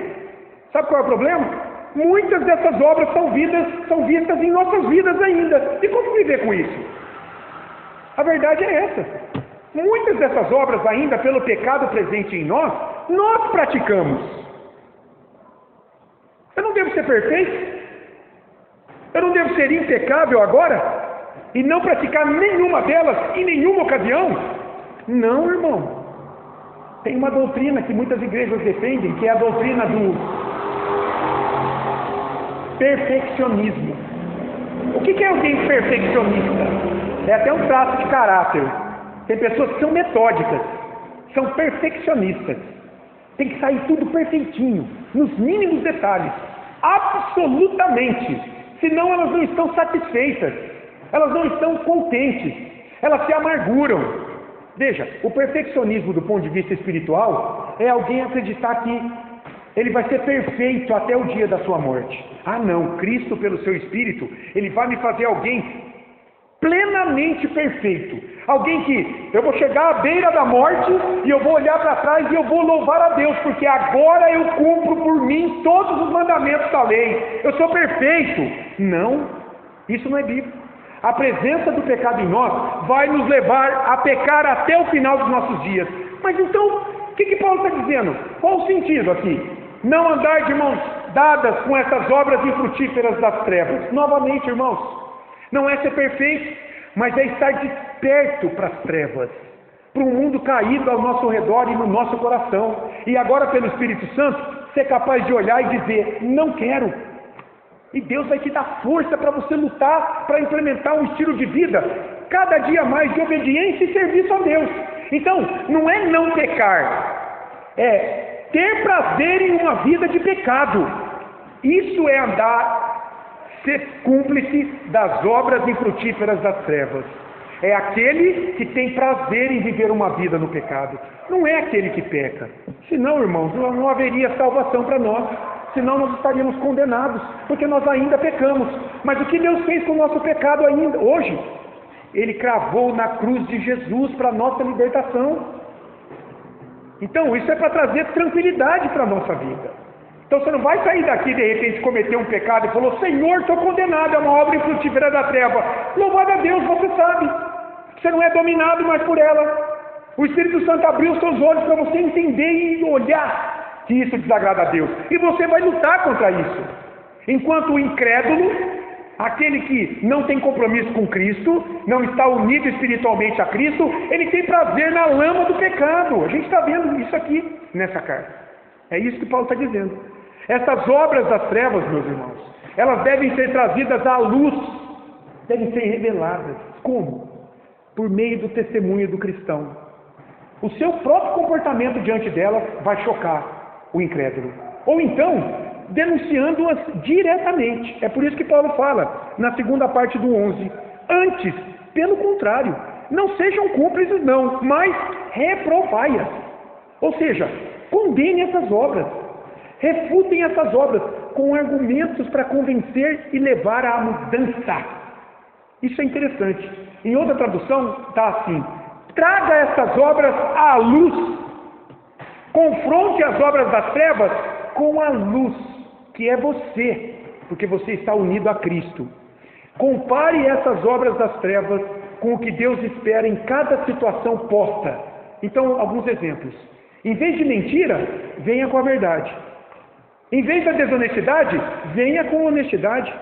sabe qual é o problema? Muitas dessas obras são vistas em nossas vidas ainda. E como viver com isso? A verdade é essa. Muitas dessas obras, ainda pelo pecado presente em nós praticamos. Eu não devo ser perfeito? Eu não devo ser impecável agora? E não praticar nenhuma delas em nenhuma ocasião? Não, irmão. Tem uma doutrina que muitas igrejas defendem, que é a doutrina do perfeccionismo. O que é alguém perfeccionista? É até um traço de caráter. Tem pessoas que são metódicas, são perfeccionistas. Tem que sair tudo perfeitinho, nos mínimos detalhes. Absolutamente. Senão elas não estão satisfeitas. Elas não estão contentes. Elas se amarguram. Veja, o perfeccionismo do ponto de vista espiritual é alguém acreditar que ele vai ser perfeito até o dia da sua morte. Ah não, Cristo pelo seu Espírito, ele vai me fazer alguém plenamente perfeito. Alguém que eu vou chegar à beira da morte e eu vou olhar para trás e eu vou louvar a Deus, porque agora eu cumpro por mim todos os mandamentos da lei. Eu sou perfeito. Não, isso não é bíblico. A presença do pecado em nós vai nos levar a pecar até o final dos nossos dias. Mas então, o que Paulo está dizendo? Qual o sentido aqui? Não andar de mãos dadas com essas obras infrutíferas das trevas. Novamente, irmãos, não é ser perfeito, mas é estar desperto para as trevas, para um mundo caído ao nosso redor e no nosso coração. E agora, pelo Espírito Santo, ser capaz de olhar e dizer, não quero. E Deus vai te dar força para você lutar, para implementar um estilo de vida, cada dia mais de obediência e serviço a Deus. Então, não é não pecar, é ter prazer em uma vida de pecado. Isso é andar, ser cúmplice das obras infrutíferas das trevas. É aquele que tem prazer em viver uma vida no pecado. Não é aquele que peca. Senão, irmãos, não haveria salvação para nós. Senão nós estaríamos condenados, porque nós ainda pecamos. Mas o que Deus fez com o nosso pecado ainda hoje? Ele cravou na cruz de Jesus para a nossa libertação. Então isso é para trazer tranquilidade para a nossa vida. Então você não vai sair daqui de repente cometer um pecado e falou, Senhor, estou condenado, é uma obra infrutífera da treva. Louvado a Deus, você sabe. Você não é dominado mais por ela. O Espírito Santo abriu os seus olhos para você entender e olhar que isso desagrada a Deus. E você vai lutar contra isso. Enquanto o incrédulo, aquele que não tem compromisso com Cristo, não está unido espiritualmente a Cristo, ele tem prazer na lama do pecado. A gente está vendo isso aqui nessa carta. É isso que Paulo está dizendo. Essas obras das trevas, meus irmãos, elas devem ser trazidas à luz, devem ser reveladas. Como? Por meio do testemunho do cristão. O seu próprio comportamento diante delas vai chocar o incrédulo. Ou então, denunciando-as diretamente. É por isso que Paulo fala, na segunda parte do 11, antes, pelo contrário, não sejam cúmplices não, mas reprovai-as. Ou seja, condene essas obras, refutem essas obras com argumentos para convencer e levar à mudança. Isso é interessante. Em outra tradução está assim, traga essas obras à luz. Confronte as obras das trevas com a luz, que é você, porque você está unido a Cristo. Compare essas obras das trevas com o que Deus espera em cada situação posta. Então, alguns exemplos. Em vez de mentira, venha com a verdade. Em vez da desonestidade, venha com honestidade.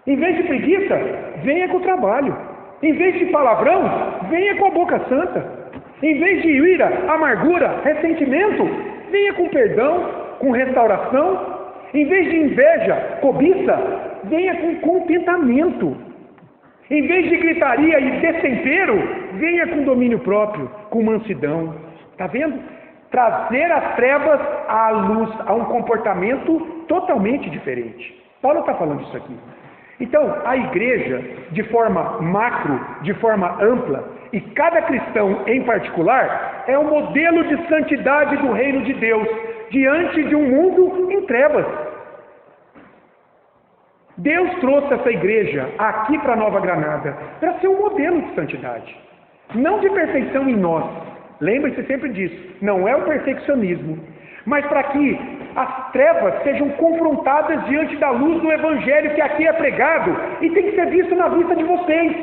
Em vez de preguiça, venha com o trabalho. Em vez de palavrão, venha com a boca santa. Em vez de ira, amargura, ressentimento, venha com perdão, com restauração. Em vez de inveja, cobiça, venha com contentamento. Em vez de gritaria e destempero, venha com domínio próprio, com mansidão. Está vendo? Trazer as trevas à luz, a um comportamento totalmente diferente. Paulo está falando isso aqui. Então, a igreja, de forma macro, de forma ampla, e cada cristão em particular, é um modelo de santidade do reino de Deus, diante de um mundo em trevas. Deus trouxe essa igreja aqui para Nova Granada, para ser um modelo de santidade, não de perfeição em nós. Lembre-se sempre disso, não é o perfeccionismo, mas para que as trevas sejam confrontadas diante da luz do Evangelho que aqui é pregado e tem que ser visto na vida de vocês,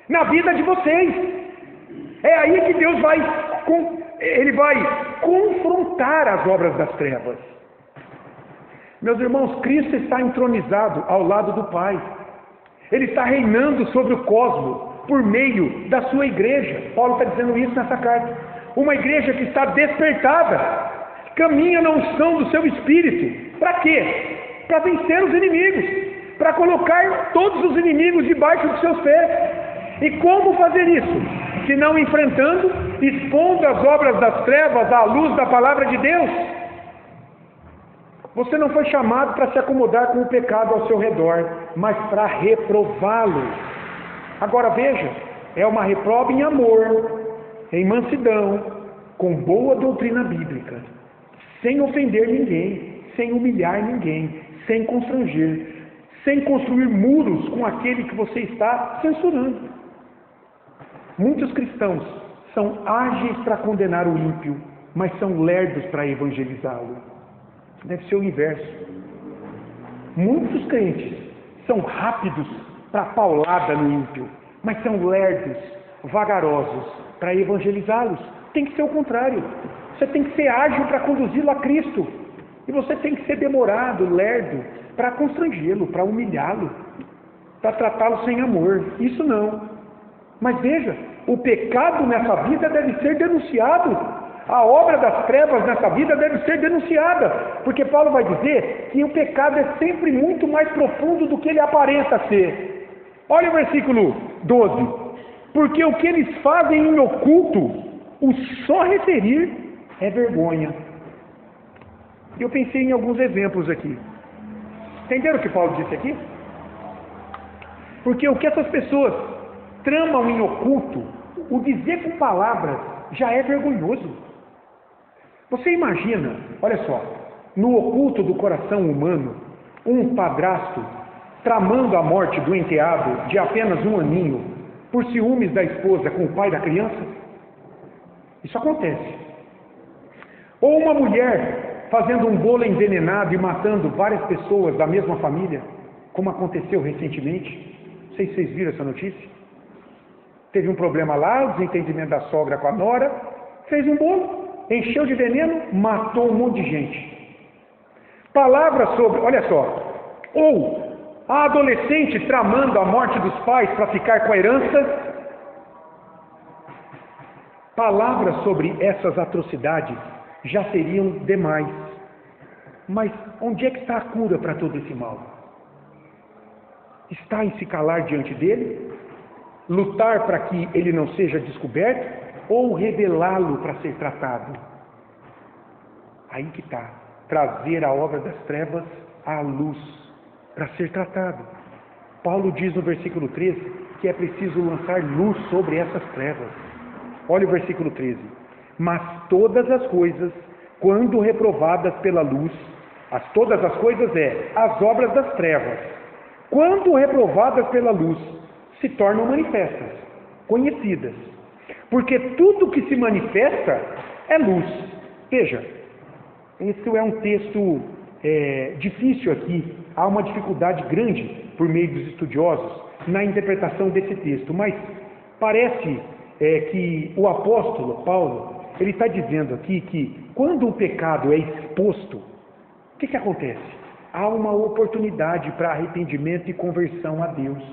na vida de vocês. É aí que Deus Ele vai confrontar as obras das trevas. Meus irmãos, Cristo está entronizado ao lado do Pai. Ele está reinando sobre o cosmos por meio da sua igreja. Paulo está dizendo isso nessa carta. Uma igreja que está despertada, caminha na unção do seu espírito. Para quê? Para vencer os inimigos, para colocar todos os inimigos debaixo dos seus pés. E como fazer isso? Se não enfrentando, expondo as obras das trevas à luz da palavra de Deus. Você não foi chamado para se acomodar com o pecado ao seu redor, mas para reprová-lo. Agora veja, é uma reprova em amor, em mansidão, com boa doutrina bíblica, sem ofender ninguém, sem humilhar ninguém, sem constranger, sem construir muros com aquele que você está censurando. Muitos cristãos são ágeis para condenar o ímpio, mas são lerdos para evangelizá-lo. Deve ser o inverso. Muitos crentes são rápidos para paulada no ímpio, mas são lerdos, vagarosos para evangelizá-los. Tem que ser o contrário. Você tem que ser ágil para conduzi-lo a Cristo. E você tem que ser demorado, lerdo, para constrangê-lo, para humilhá-lo, para tratá-lo sem amor. Isso não. Mas veja, o pecado nessa vida deve ser denunciado. A obra das trevas nessa vida deve ser denunciada. Porque Paulo vai dizer que o pecado é sempre muito mais profundo do que ele aparenta ser. Olha o versículo 12. Porque o que eles fazem em oculto, o só referir é vergonha. Eu pensei em alguns exemplos aqui. Entenderam o que Paulo disse aqui? Porque o que essas pessoas tramam em oculto, o dizer com palavras já é vergonhoso. Você imagina, olha só, no oculto do coração humano, um padrasto tramando a morte do enteado de apenas 1 aninho por ciúmes da esposa com o pai da criança? Isso acontece. Ou uma mulher fazendo um bolo envenenado e matando várias pessoas da mesma família, como aconteceu recentemente. Não sei se vocês viram essa notícia. Teve um problema lá, o desentendimento da sogra com a nora, fez um bolo, encheu de veneno, matou um monte de gente. Palavras sobre, olha só, ou a adolescente tramando a morte dos pais para ficar com a herança. Palavras sobre essas atrocidades já seriam demais. Mas onde é que está a cura para todo esse mal? Está em se calar diante dele? Lutar para que ele não seja descoberto? Ou revelá-lo para ser tratado? Aí que está. Trazer a obra das trevas à luz, para ser tratado. Paulo diz no versículo 13 que é preciso lançar luz sobre essas trevas. Olha o versículo 13. Mas todas as coisas, quando reprovadas pela luz, todas as coisas as obras das trevas, quando reprovadas pela luz, se tornam manifestas, conhecidas. Porque tudo que se manifesta é luz. Veja, esse é um texto difícil aqui. Há uma dificuldade grande por meio dos estudiosos na interpretação desse texto. Mas parece que o apóstolo Paulo, ele está dizendo aqui que quando o pecado é exposto, o que acontece? Há uma oportunidade para arrependimento e conversão a Deus.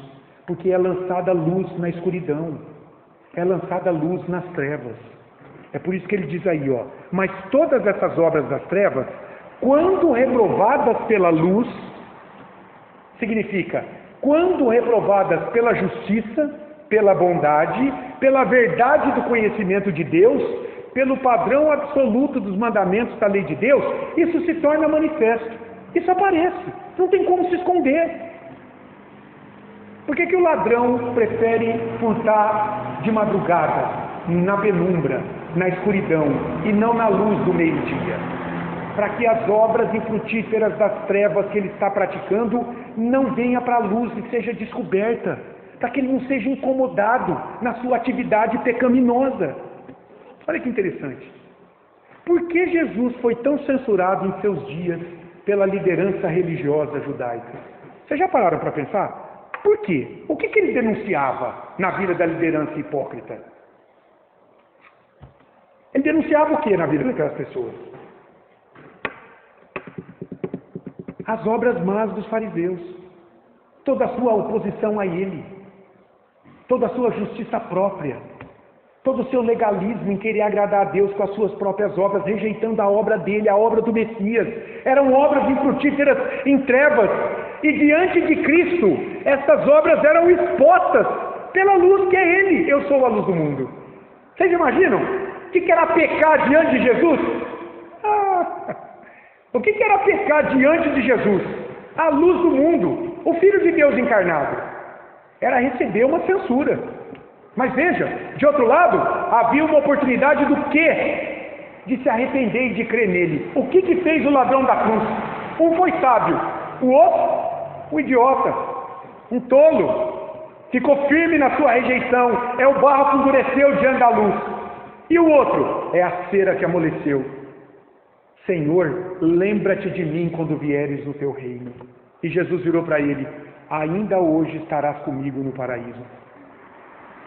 Porque é lançada luz na escuridão. É lançada luz nas trevas. É por isso que ele diz aí, mas todas essas obras das trevas, quando reprovadas pela luz, significa, quando reprovadas pela justiça, pela bondade, pela verdade do conhecimento de Deus, pelo padrão absoluto dos mandamentos da lei de Deus, isso se torna manifesto. Isso aparece. Não tem como se esconder. Por que o ladrão prefere furtar de madrugada, na penumbra, na escuridão, e não na luz do meio-dia? Para que as obras infrutíferas das trevas que ele está praticando não venham para a luz e seja descoberta, para que ele não seja incomodado na sua atividade pecaminosa. Olha que interessante. Por que Jesus foi tão censurado em seus dias pela liderança religiosa judaica? Vocês já pararam para pensar? Por quê? O que ele denunciava na vida da liderança hipócrita? Ele denunciava o que na vida daquelas pessoas? As obras más dos fariseus, toda a sua oposição a ele, toda a sua justiça própria, todo o seu legalismo em querer agradar a Deus com as suas próprias obras, rejeitando a obra dele, a obra do Messias. Eram obras infrutíferas em trevas, e diante de Cristo, essas obras eram expostas pela luz que é ele. Eu sou a luz do mundo. Vocês imaginam o que era pecar diante de Jesus? O que era pecar diante de Jesus? A luz do mundo, o Filho de Deus encarnado. Era receber uma censura. Mas veja, de outro lado, havia uma oportunidade do quê? De se arrepender e de crer nele. O que fez o ladrão da cruz? Um foi sábio, o outro, um idiota, um tolo. Ficou firme na sua rejeição, é o barro que endureceu diante da luz. E o outro é a cera que amoleceu. Senhor, lembra-te de mim quando vieres no teu reino. E Jesus virou para ele: ainda hoje estarás comigo no paraíso.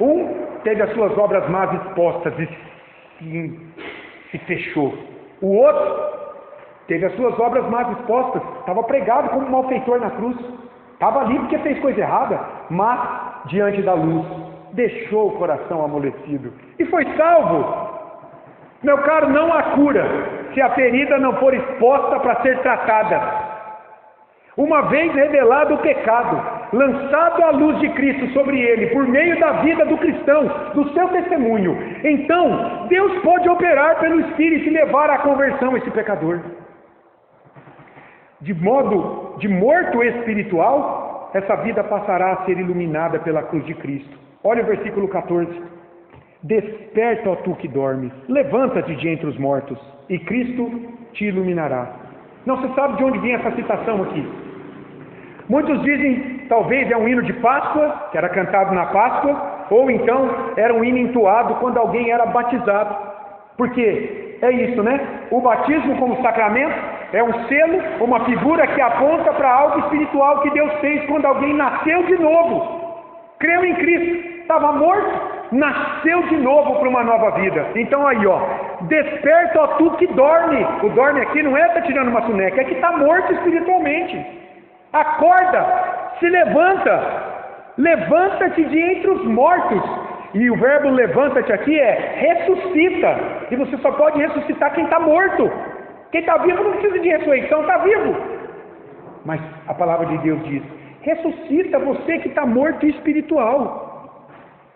Um teve as suas obras más expostas e se fechou. O outro teve as suas obras más expostas, estava pregado como um malfeitor na cruz. Estava ali porque fez coisa errada, mas diante da luz deixou o coração amolecido e foi salvo. Meu caro, não há cura se a ferida não for exposta para ser tratada. Uma vez revelado o pecado, lançado a luz de Cristo sobre ele, por meio da vida do cristão, do seu testemunho, então Deus pode operar pelo Espírito e levar à conversão esse pecador. De modo de morto espiritual, essa vida passará a ser iluminada pela cruz de Cristo. Olha o versículo 14. Desperta, ó tu que dormes, levanta-te de entre os mortos, e Cristo te iluminará. Não se sabe de onde vem essa citação aqui. Muitos dizem, talvez é um hino de Páscoa, que era cantado na Páscoa, ou então era um hino entoado quando alguém era batizado. Porque é isso, né? O batismo como sacramento é um selo, uma figura que aponta para algo espiritual que Deus fez quando alguém nasceu de novo. Creu em Cristo, estava morto, nasceu de novo para uma nova vida. Então aí, ó, desperta, ó tu que dorme. O dorme aqui não é estar tirando uma soneca, é que está morto espiritualmente. Acorda, se levanta, levanta-te de entre os mortos. E o verbo levanta-te aqui é ressuscita. E você só pode ressuscitar quem está morto. Quem está vivo não precisa de ressurreição, está vivo. Mas a palavra de Deus diz: ressuscita você que está morto espiritual,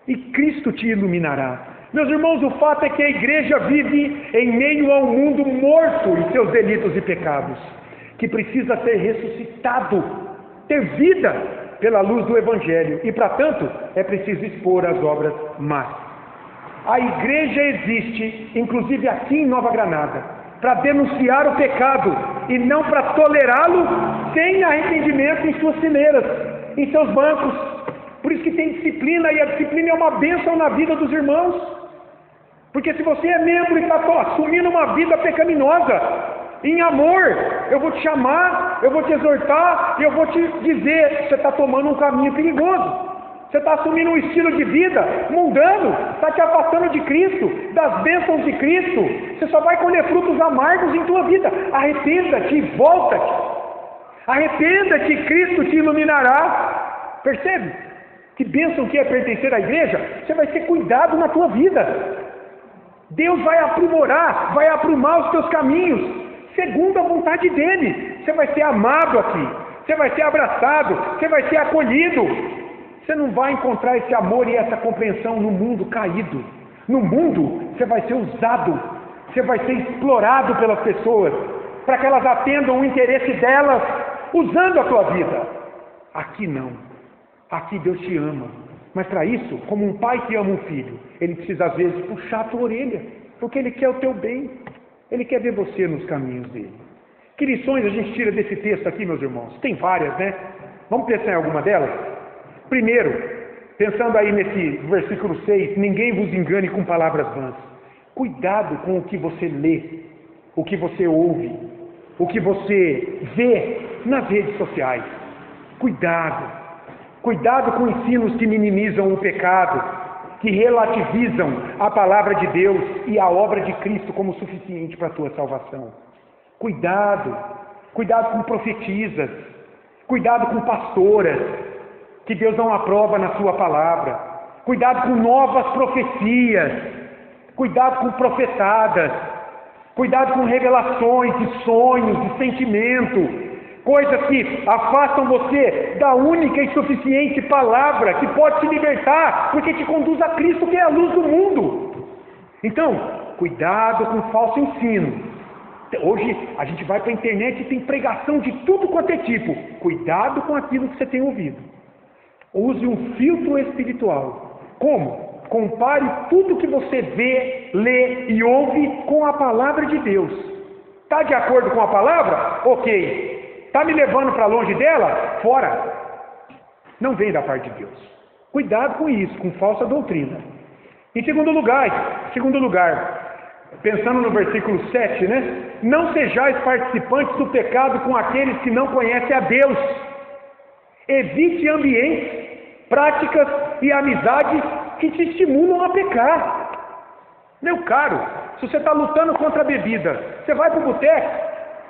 e Cristo te iluminará. Meus irmãos, o fato é que a igreja vive em meio a um mundo morto em seus delitos e pecados, que precisa ser ressuscitado, ter vida pela luz do Evangelho, e para tanto é preciso expor as obras más. A igreja existe, inclusive aqui em Nova Granada, para denunciar o pecado e não para tolerá-lo sem arrependimento em suas fileiras, em seus bancos. Por isso que tem disciplina, e a disciplina é uma bênção na vida dos irmãos. Porque se você é membro e está assumindo uma vida pecaminosa, em amor, eu vou te chamar, eu vou te exortar, e eu vou te dizer que você está tomando um caminho perigoso. Você está assumindo um estilo de vida mundano, está te afastando de Cristo, das bênçãos de Cristo. Você só vai colher frutos amargos em tua vida. Arrependa-te e volta-te. Arrependa-te, Cristo te iluminará. Percebe? Que bênção que é pertencer à igreja? Você vai ser cuidado na tua vida. Deus vai aprimorar, vai aprumar os teus caminhos, segundo a vontade dEle. Você vai ser amado aqui, você vai ser abraçado, você vai ser acolhido. Você não vai encontrar esse amor e essa compreensão no mundo caído. No mundo, você vai ser usado, você vai ser explorado pelas pessoas, para que elas atendam o interesse delas, usando a tua vida. Aqui não. Aqui Deus te ama. Mas para isso, como um pai que ama um filho, ele precisa às vezes puxar a tua orelha, porque ele quer o teu bem. Ele quer ver você nos caminhos dele. Que lições a gente tira desse texto aqui, meus irmãos? Tem várias, né? Vamos pensar em alguma delas? Primeiro, pensando aí nesse versículo 6, ninguém vos engane com palavras vãs. Cuidado com o que você lê, o que você ouve, o que você vê nas redes sociais. Cuidado. Cuidado com ensinos que minimizam o pecado, que relativizam a palavra de Deus e a obra de Cristo como suficiente para a tua salvação. Cuidado com profetisas, cuidado com pastoras, que Deus não aprova na sua palavra. Cuidado com novas profecias, cuidado com profetadas, cuidado com revelações de sonhos, de sentimento, coisas que afastam você da única e suficiente palavra que pode te libertar, porque te conduz a Cristo, que é a luz do mundo. Então, cuidado com falso ensino. Hoje a gente vai para a internet e tem pregação de tudo quanto é tipo. Cuidado com aquilo que você tem ouvido. Use um filtro espiritual. Como? Compare tudo que você vê, lê e ouve com a palavra de Deus. Está de acordo com a palavra? Ok. Está me levando para longe dela? Fora. Não vem da parte de Deus. Cuidado com isso, com falsa doutrina. Em segundo lugar, pensando no versículo 7, né? Não sejais participantes do pecado com aqueles que não conhecem a Deus. Evite ambientes, práticas e amizades que te estimulam a pecar. Meu caro, se você está lutando contra a bebida, você vai para o boteco,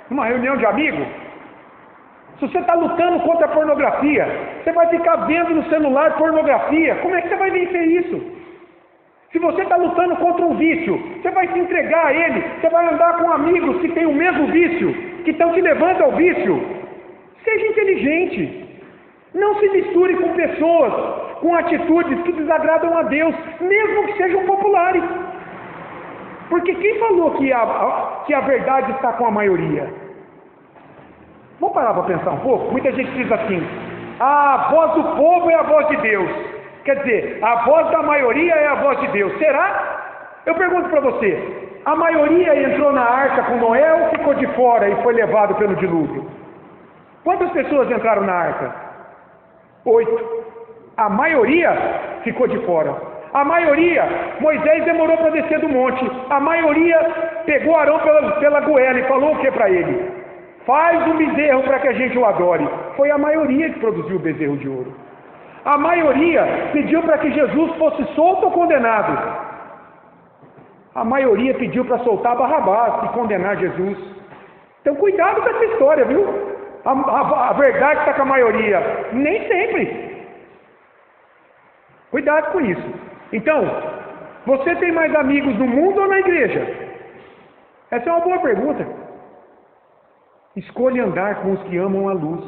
numa reunião de amigos? Se você está lutando contra a pornografia, você vai ficar vendo no celular pornografia. Como é que você vai vencer isso? Se você está lutando contra um vício, você vai se entregar a ele, você vai andar com amigos que têm o mesmo vício, que estão te levando ao vício. Seja inteligente. Não se misture com pessoas, com atitudes que desagradam a Deus, mesmo que sejam populares. Porque quem falou que a verdade está com a maioria? Vamos parar para pensar um pouco? Muita gente diz assim: a voz do povo é a voz de Deus. Quer dizer, a voz da maioria é a voz de Deus. Será? Eu pergunto para você: a maioria entrou na arca com Noé ou ficou de fora e foi levado pelo dilúvio? Quantas pessoas entraram na arca? 8. A maioria ficou de fora. A maioria, Moisés demorou para descer do monte. A maioria pegou Arão pela goela e falou o que para ele? Faz um bezerro para que a gente o adore. Foi a maioria que produziu o bezerro de ouro. A maioria pediu para que Jesus fosse solto ou condenado. A maioria pediu para soltar Barrabás e condenar Jesus. Então cuidado com essa história, viu? A verdade está com a maioria. Nem sempre. Cuidado com isso. Então, você tem mais amigos no mundo ou na igreja? Essa é uma boa pergunta. Escolha andar com os que amam a luz,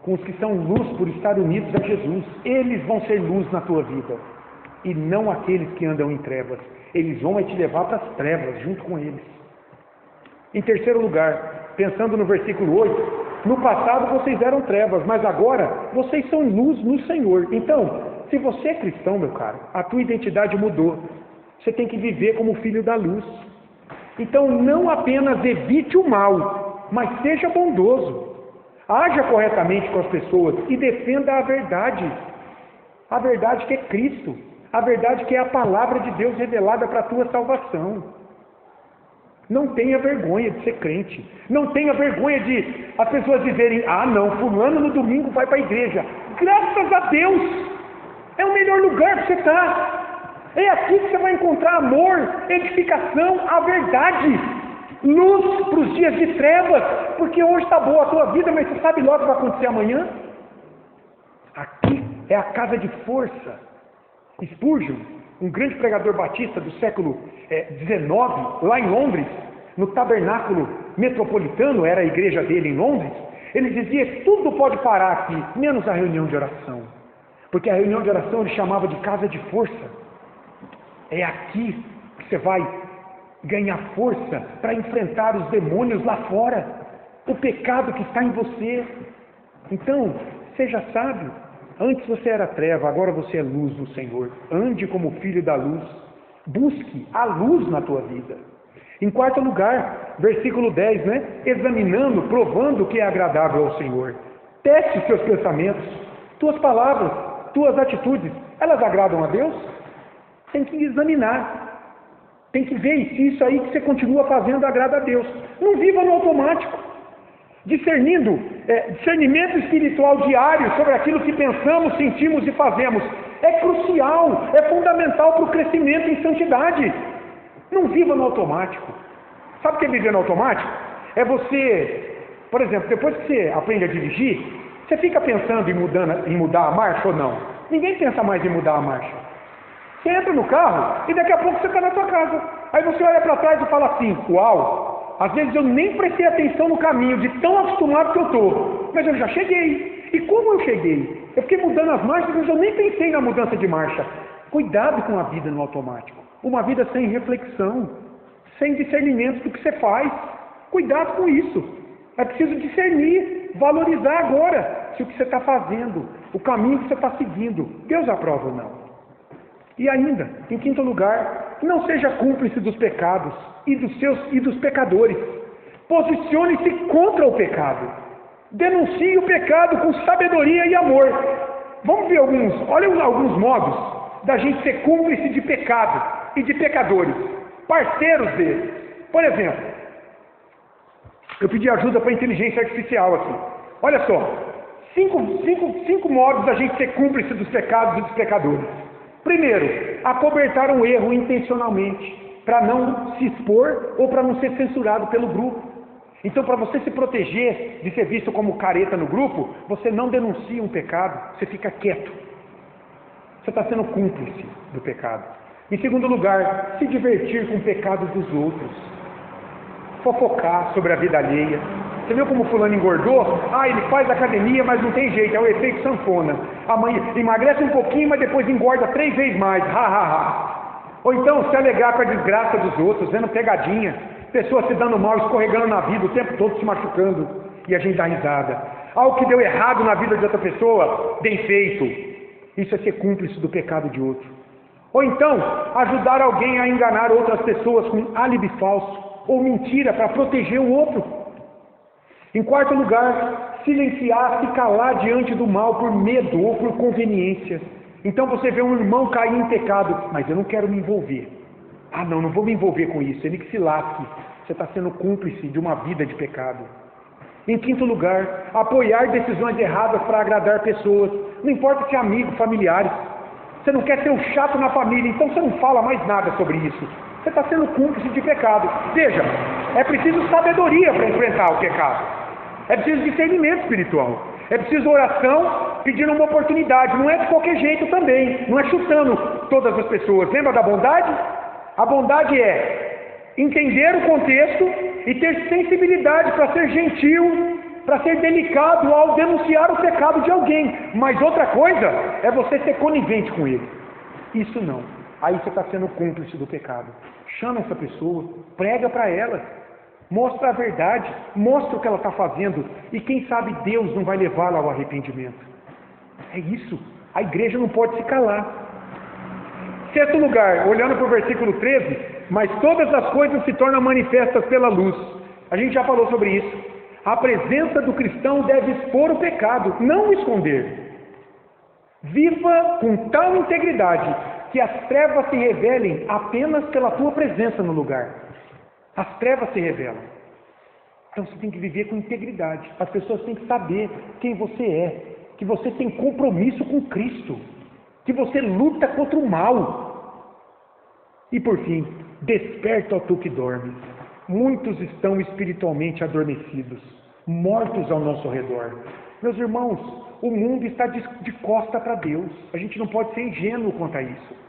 com os que são luz por estar unidos a Jesus. Eles vão ser luz na tua vida, e não aqueles que andam em trevas. Eles vão te levar para as trevas junto com eles. Em terceiro lugar, pensando no versículo 8, no passado vocês eram trevas, mas agora vocês são luz no Senhor. Então, se você é cristão, meu caro, a tua identidade mudou. Você tem que viver como filho da luz. Então não apenas evite o mal, mas seja bondoso. Haja corretamente com as pessoas e defenda a verdade. A verdade que é Cristo. A verdade que é a palavra de Deus revelada para a tua salvação. Não tenha vergonha de ser crente. Não tenha vergonha de as pessoas dizerem: ah não, fulano no domingo vai para a igreja. Graças a Deus! É o melhor lugar para você estar. É aqui que você vai encontrar amor, edificação, a verdade. Luz para os dias de trevas. Porque hoje está boa a tua vida, mas você sabe logo o que vai acontecer amanhã? Aqui é a casa de força. Spurgeon, um grande pregador batista do século XIX, lá em Londres, no tabernáculo metropolitano, era a igreja dele em Londres, ele dizia: tudo pode parar aqui, menos a reunião de oração. Porque a reunião de oração ele chamava de casa de força. É aqui que você vai ganhar força para enfrentar os demônios lá fora, o pecado que está em você. Então, seja sábio. Antes você era treva, agora você é luz do Senhor. Ande como filho da luz. Busque a luz na tua vida. Em quarto lugar, versículo 10, né? Examinando, provando o que é agradável ao Senhor. Teste os seus pensamentos, tuas palavras, tuas atitudes, elas agradam a Deus? Tem que examinar. Tem que ver se isso aí que você continua fazendo agrada a Deus. Não viva no automático. Discernimento espiritual diário sobre aquilo que pensamos, sentimos e fazemos. É crucial, é fundamental para o crescimento em santidade. Não viva no automático. Sabe o que é viver no automático? É você, por exemplo, depois que você aprende a dirigir, você fica pensando em mudar a marcha ou não? Ninguém pensa mais em mudar a marcha. Você entra no carro e daqui a pouco você está na sua casa. Aí você olha para trás e fala assim, uau, às vezes eu nem prestei atenção no caminho, de tão acostumado que eu estou. Mas eu já cheguei. E como eu cheguei? Eu fiquei mudando as marchas, mas eu nem pensei na mudança de marcha. Cuidado com a vida no automático. Uma vida sem reflexão, sem discernimento do que você faz. Cuidado com isso. É preciso discernir, valorizar agora se o que você está fazendo, o caminho que você está seguindo, Deus aprova ou não. E ainda, em quinto lugar, não seja cúmplice dos pecados e dos pecadores. Posicione-se contra o pecado. Denuncie o pecado com sabedoria e amor. Vamos ver alguns modos da gente ser cúmplice de pecado e de pecadores, parceiros deles. Por exemplo, eu pedi ajuda para a inteligência artificial aqui. Olha só, cinco modos da gente ser cúmplice dos pecados e dos pecadores. Primeiro, acobertar um erro intencionalmente, para não se expor ou para não ser censurado pelo grupo. Então, para você se proteger de ser visto como careta no grupo, você não denuncia um pecado, você fica quieto. Você está sendo cúmplice do pecado. Em segundo lugar, se divertir com o pecado dos outros. Fofocar sobre a vida alheia. Você viu como fulano engordou? Ele faz academia, mas não tem jeito, é o efeito sanfona. Amanhã emagrece um pouquinho, mas depois engorda 3 vezes mais. Ou então se alegrar com a desgraça dos outros, vendo pegadinha. Pessoas se dando mal, escorregando na vida, o tempo todo se machucando. E a gente dá risada. Algo que deu errado na vida de outra pessoa, bem feito. Isso é ser cúmplice do pecado de outro. Ou então, ajudar alguém a enganar outras pessoas com álibi falso ou mentira para proteger o outro. Em quarto lugar, silenciar, se calar diante do mal por medo ou por conveniência. Então você vê um irmão cair em pecado, mas eu não quero me envolver. Não vou me envolver com isso, ele que se lasque. Você está sendo cúmplice de uma vida de pecado. Em quinto lugar, apoiar decisões erradas para agradar pessoas. Não importa se é amigo, familiares. Você não quer ser o chato na família, então você não fala mais nada sobre isso. Você está sendo cúmplice de pecado. Veja, é preciso sabedoria para enfrentar o pecado. É preciso discernimento espiritual. É preciso oração pedindo uma oportunidade. Não é de qualquer jeito também. Não é chutando todas as pessoas. Lembra da bondade? A bondade é entender o contexto e ter sensibilidade para ser gentil, para ser delicado ao denunciar o pecado de alguém. Mas outra coisa é você ser conivente com ele. Isso não. Aí você está sendo cúmplice do pecado. Chama essa pessoa, prega para ela, mostra a verdade, mostra o que ela está fazendo e quem sabe Deus não vai levá-la ao arrependimento. É isso. A igreja não pode se calar. Sexto lugar, olhando para o versículo 13, mas todas as coisas se tornam manifestas pela luz. A gente já falou sobre isso. A presença do cristão deve expor o pecado, não o esconder. Viva com tal integridade que as trevas se revelem apenas pela tua presença no lugar. As trevas se revelam. Então você tem que viver com integridade. As pessoas têm que saber quem você é, que você tem compromisso com Cristo, que você luta contra o mal. E por fim, desperta, ó tu que dormes. Muitos estão espiritualmente adormecidos, mortos ao nosso redor. Meus irmãos, o mundo está de costa para Deus. A gente não pode ser ingênuo quanto a isso.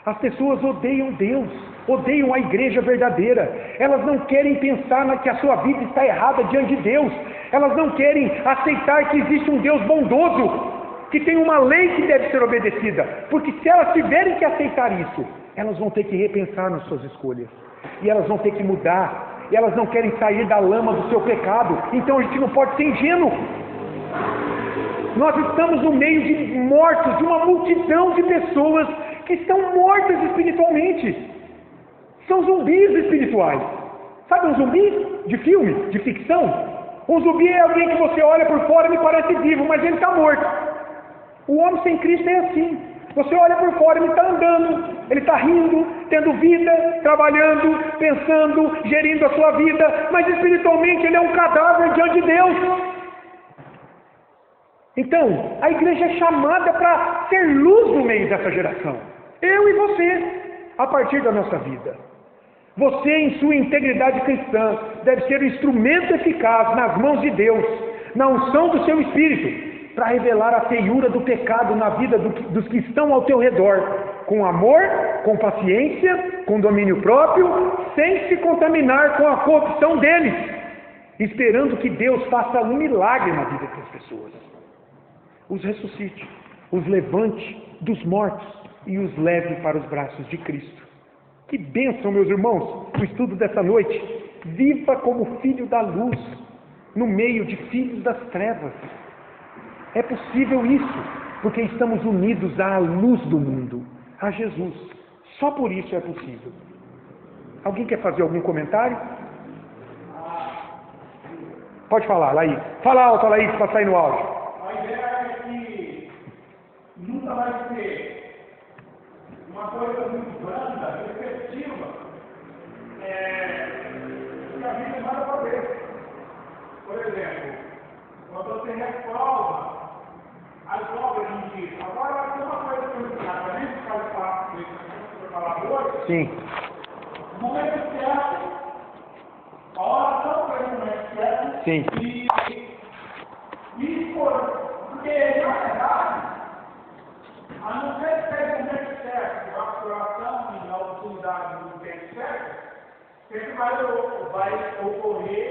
As pessoas odeiam Deus, odeiam a igreja verdadeira. Elas não querem pensar que a sua vida está errada diante de Deus. Elas não querem aceitar que existe um Deus bondoso, que tem uma lei que deve ser obedecida. Porque se elas tiverem que aceitar isso, elas vão ter que repensar nas suas escolhas. E elas vão ter que mudar. E elas não querem sair da lama do seu pecado. Então a gente não pode ser ingênuo. Nós estamos no meio de mortos, de uma multidão de pessoas que estão mortas espiritualmente. São zumbis espirituais. Sabe um zumbi de filme, de ficção? Um zumbi é alguém que você olha por fora e me parece vivo, mas ele está morto. O homem sem Cristo é assim. Você olha por fora, ele está andando, ele está rindo, tendo vida, trabalhando, pensando, gerindo a sua vida, mas espiritualmente ele é um cadáver diante de Deus. Então, a igreja é chamada para ser luz no meio dessa geração. Eu e você, a partir da nossa vida. Você, em sua integridade cristã, deve ser um instrumento eficaz nas mãos de Deus, na unção do seu Espírito, para revelar a feiura do pecado na vida dos que estão ao teu redor, com amor, com paciência, com domínio próprio, sem se contaminar com a corrupção deles, esperando que Deus faça um milagre na vida das pessoas. Os ressuscite, os levante dos mortos e os leve para os braços de Cristo. Que bênção, meus irmãos, o estudo dessa noite. Viva como filho da luz, no meio de filhos das trevas. É possível isso, porque estamos unidos à luz do mundo, a Jesus. Só por isso é possível. Alguém quer fazer algum comentário? Pode falar, Laís. Fala alto, Laís, para sair no áudio. A ideia é que nunca vai ser uma coisa muito branda, repetitiva, que a vida nada para ver. Por exemplo, quando você reprova, as obras não diz. Agora, tem uma coisa que eu não quero, para nem ficar o papo para falar hoje. Sim. No momento certo, a oração foi no momento certo. Sim. E porque, na verdade, a não ser que seja o momento certo, a oração e a oportunidade do tempo certo, sempre vai ocorrer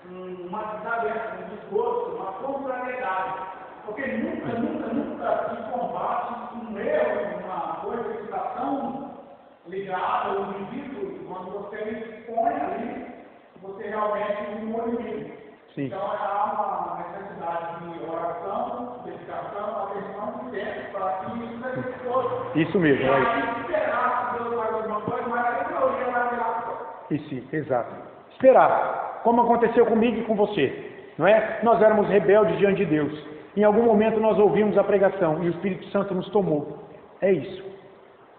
uma desavença, um desgosto, uma contrariedade. Porque nunca se combate um erro, uma coisa que está tão ligada ao indivíduo, quando você expõe ali, você realmente não inimigo. Sim. Então há uma necessidade de oração, dedicação, atenção e tempo para que isso seja todo. Isso mesmo. E aí esperar que Deus faz alguma coisa, mas aí não ia mais virar. Isso, exato. Esperar, como aconteceu comigo e com você, não é? Nós éramos rebeldes diante de Deus. Em algum momento nós ouvimos a pregação e o Espírito Santo nos tomou. É isso.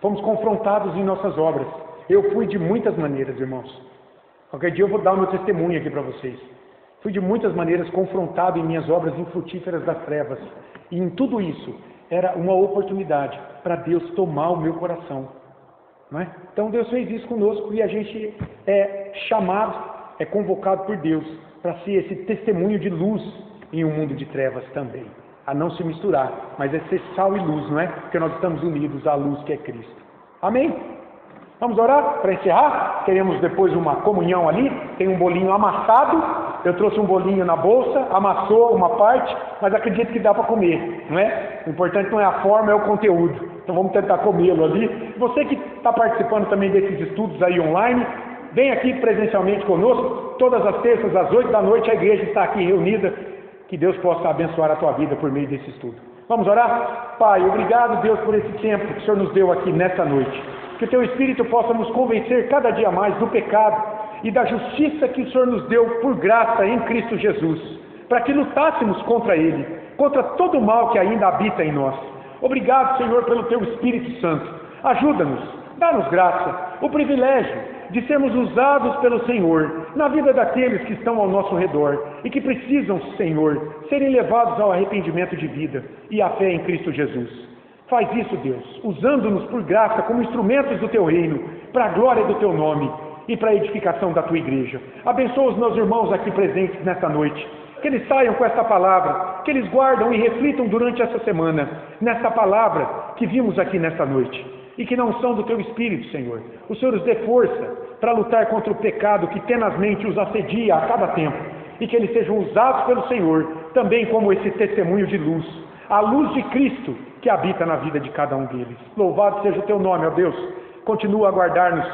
Fomos confrontados em nossas obras. Eu fui de muitas maneiras, irmãos. Qualquer dia eu vou dar o meu testemunho aqui para vocês. Fui de muitas maneiras confrontado em minhas obras infrutíferas das trevas. E em tudo isso, era uma oportunidade para Deus tomar o meu coração. Não é? Então Deus fez isso conosco e a gente é chamado, é convocado por Deus para ser esse testemunho de luz em um mundo de trevas também. A não se misturar, mas é ser sal e luz, não é? Porque nós estamos unidos à luz que é Cristo. Amém? Vamos orar para encerrar? Teremos depois uma comunhão ali, tem um bolinho amassado, eu trouxe um bolinho na bolsa, amassou uma parte, mas acredito que dá para comer, não é? O importante não é a forma, é o conteúdo. Então vamos tentar comê-lo ali. Você que está participando também desses estudos aí online, vem aqui presencialmente conosco, todas as terças às 8 da noite a igreja está aqui reunida, que Deus possa abençoar a tua vida por meio desse estudo. Vamos orar? Pai, obrigado Deus por esse tempo que o Senhor nos deu aqui nessa noite. Que o Teu Espírito possa nos convencer cada dia mais do pecado e da justiça que o Senhor nos deu por graça em Cristo Jesus, para que lutássemos contra Ele, contra todo o mal que ainda habita em nós. Obrigado, Senhor, pelo Teu Espírito Santo. Ajuda-nos, dá-nos graça, o privilégio de sermos usados pelo Senhor na vida daqueles que estão ao nosso redor e que precisam, Senhor, serem levados ao arrependimento de vida e à fé em Cristo Jesus. Faz isso, Deus, usando-nos por graça como instrumentos do Teu reino, para a glória do Teu nome e para a edificação da Tua igreja. Abençoa os meus irmãos aqui presentes nesta noite, que eles saiam com esta palavra, que eles guardam e reflitam durante essa semana, nessa palavra que vimos aqui nesta noite, e que não são do Teu Espírito, Senhor. O Senhor os dê força para lutar contra o pecado que tenazmente os assedia a cada tempo, e que eles sejam usados pelo Senhor, também como esse testemunho de luz, a luz de Cristo que habita na vida de cada um deles. Louvado seja o Teu nome, ó Deus. Continua a guardar-nos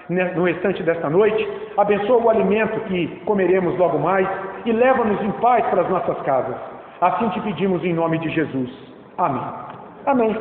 no restante desta noite. Abençoa o alimento que comeremos logo mais e leva-nos em paz para as nossas casas. Assim te pedimos em nome de Jesus. Amém. Amém.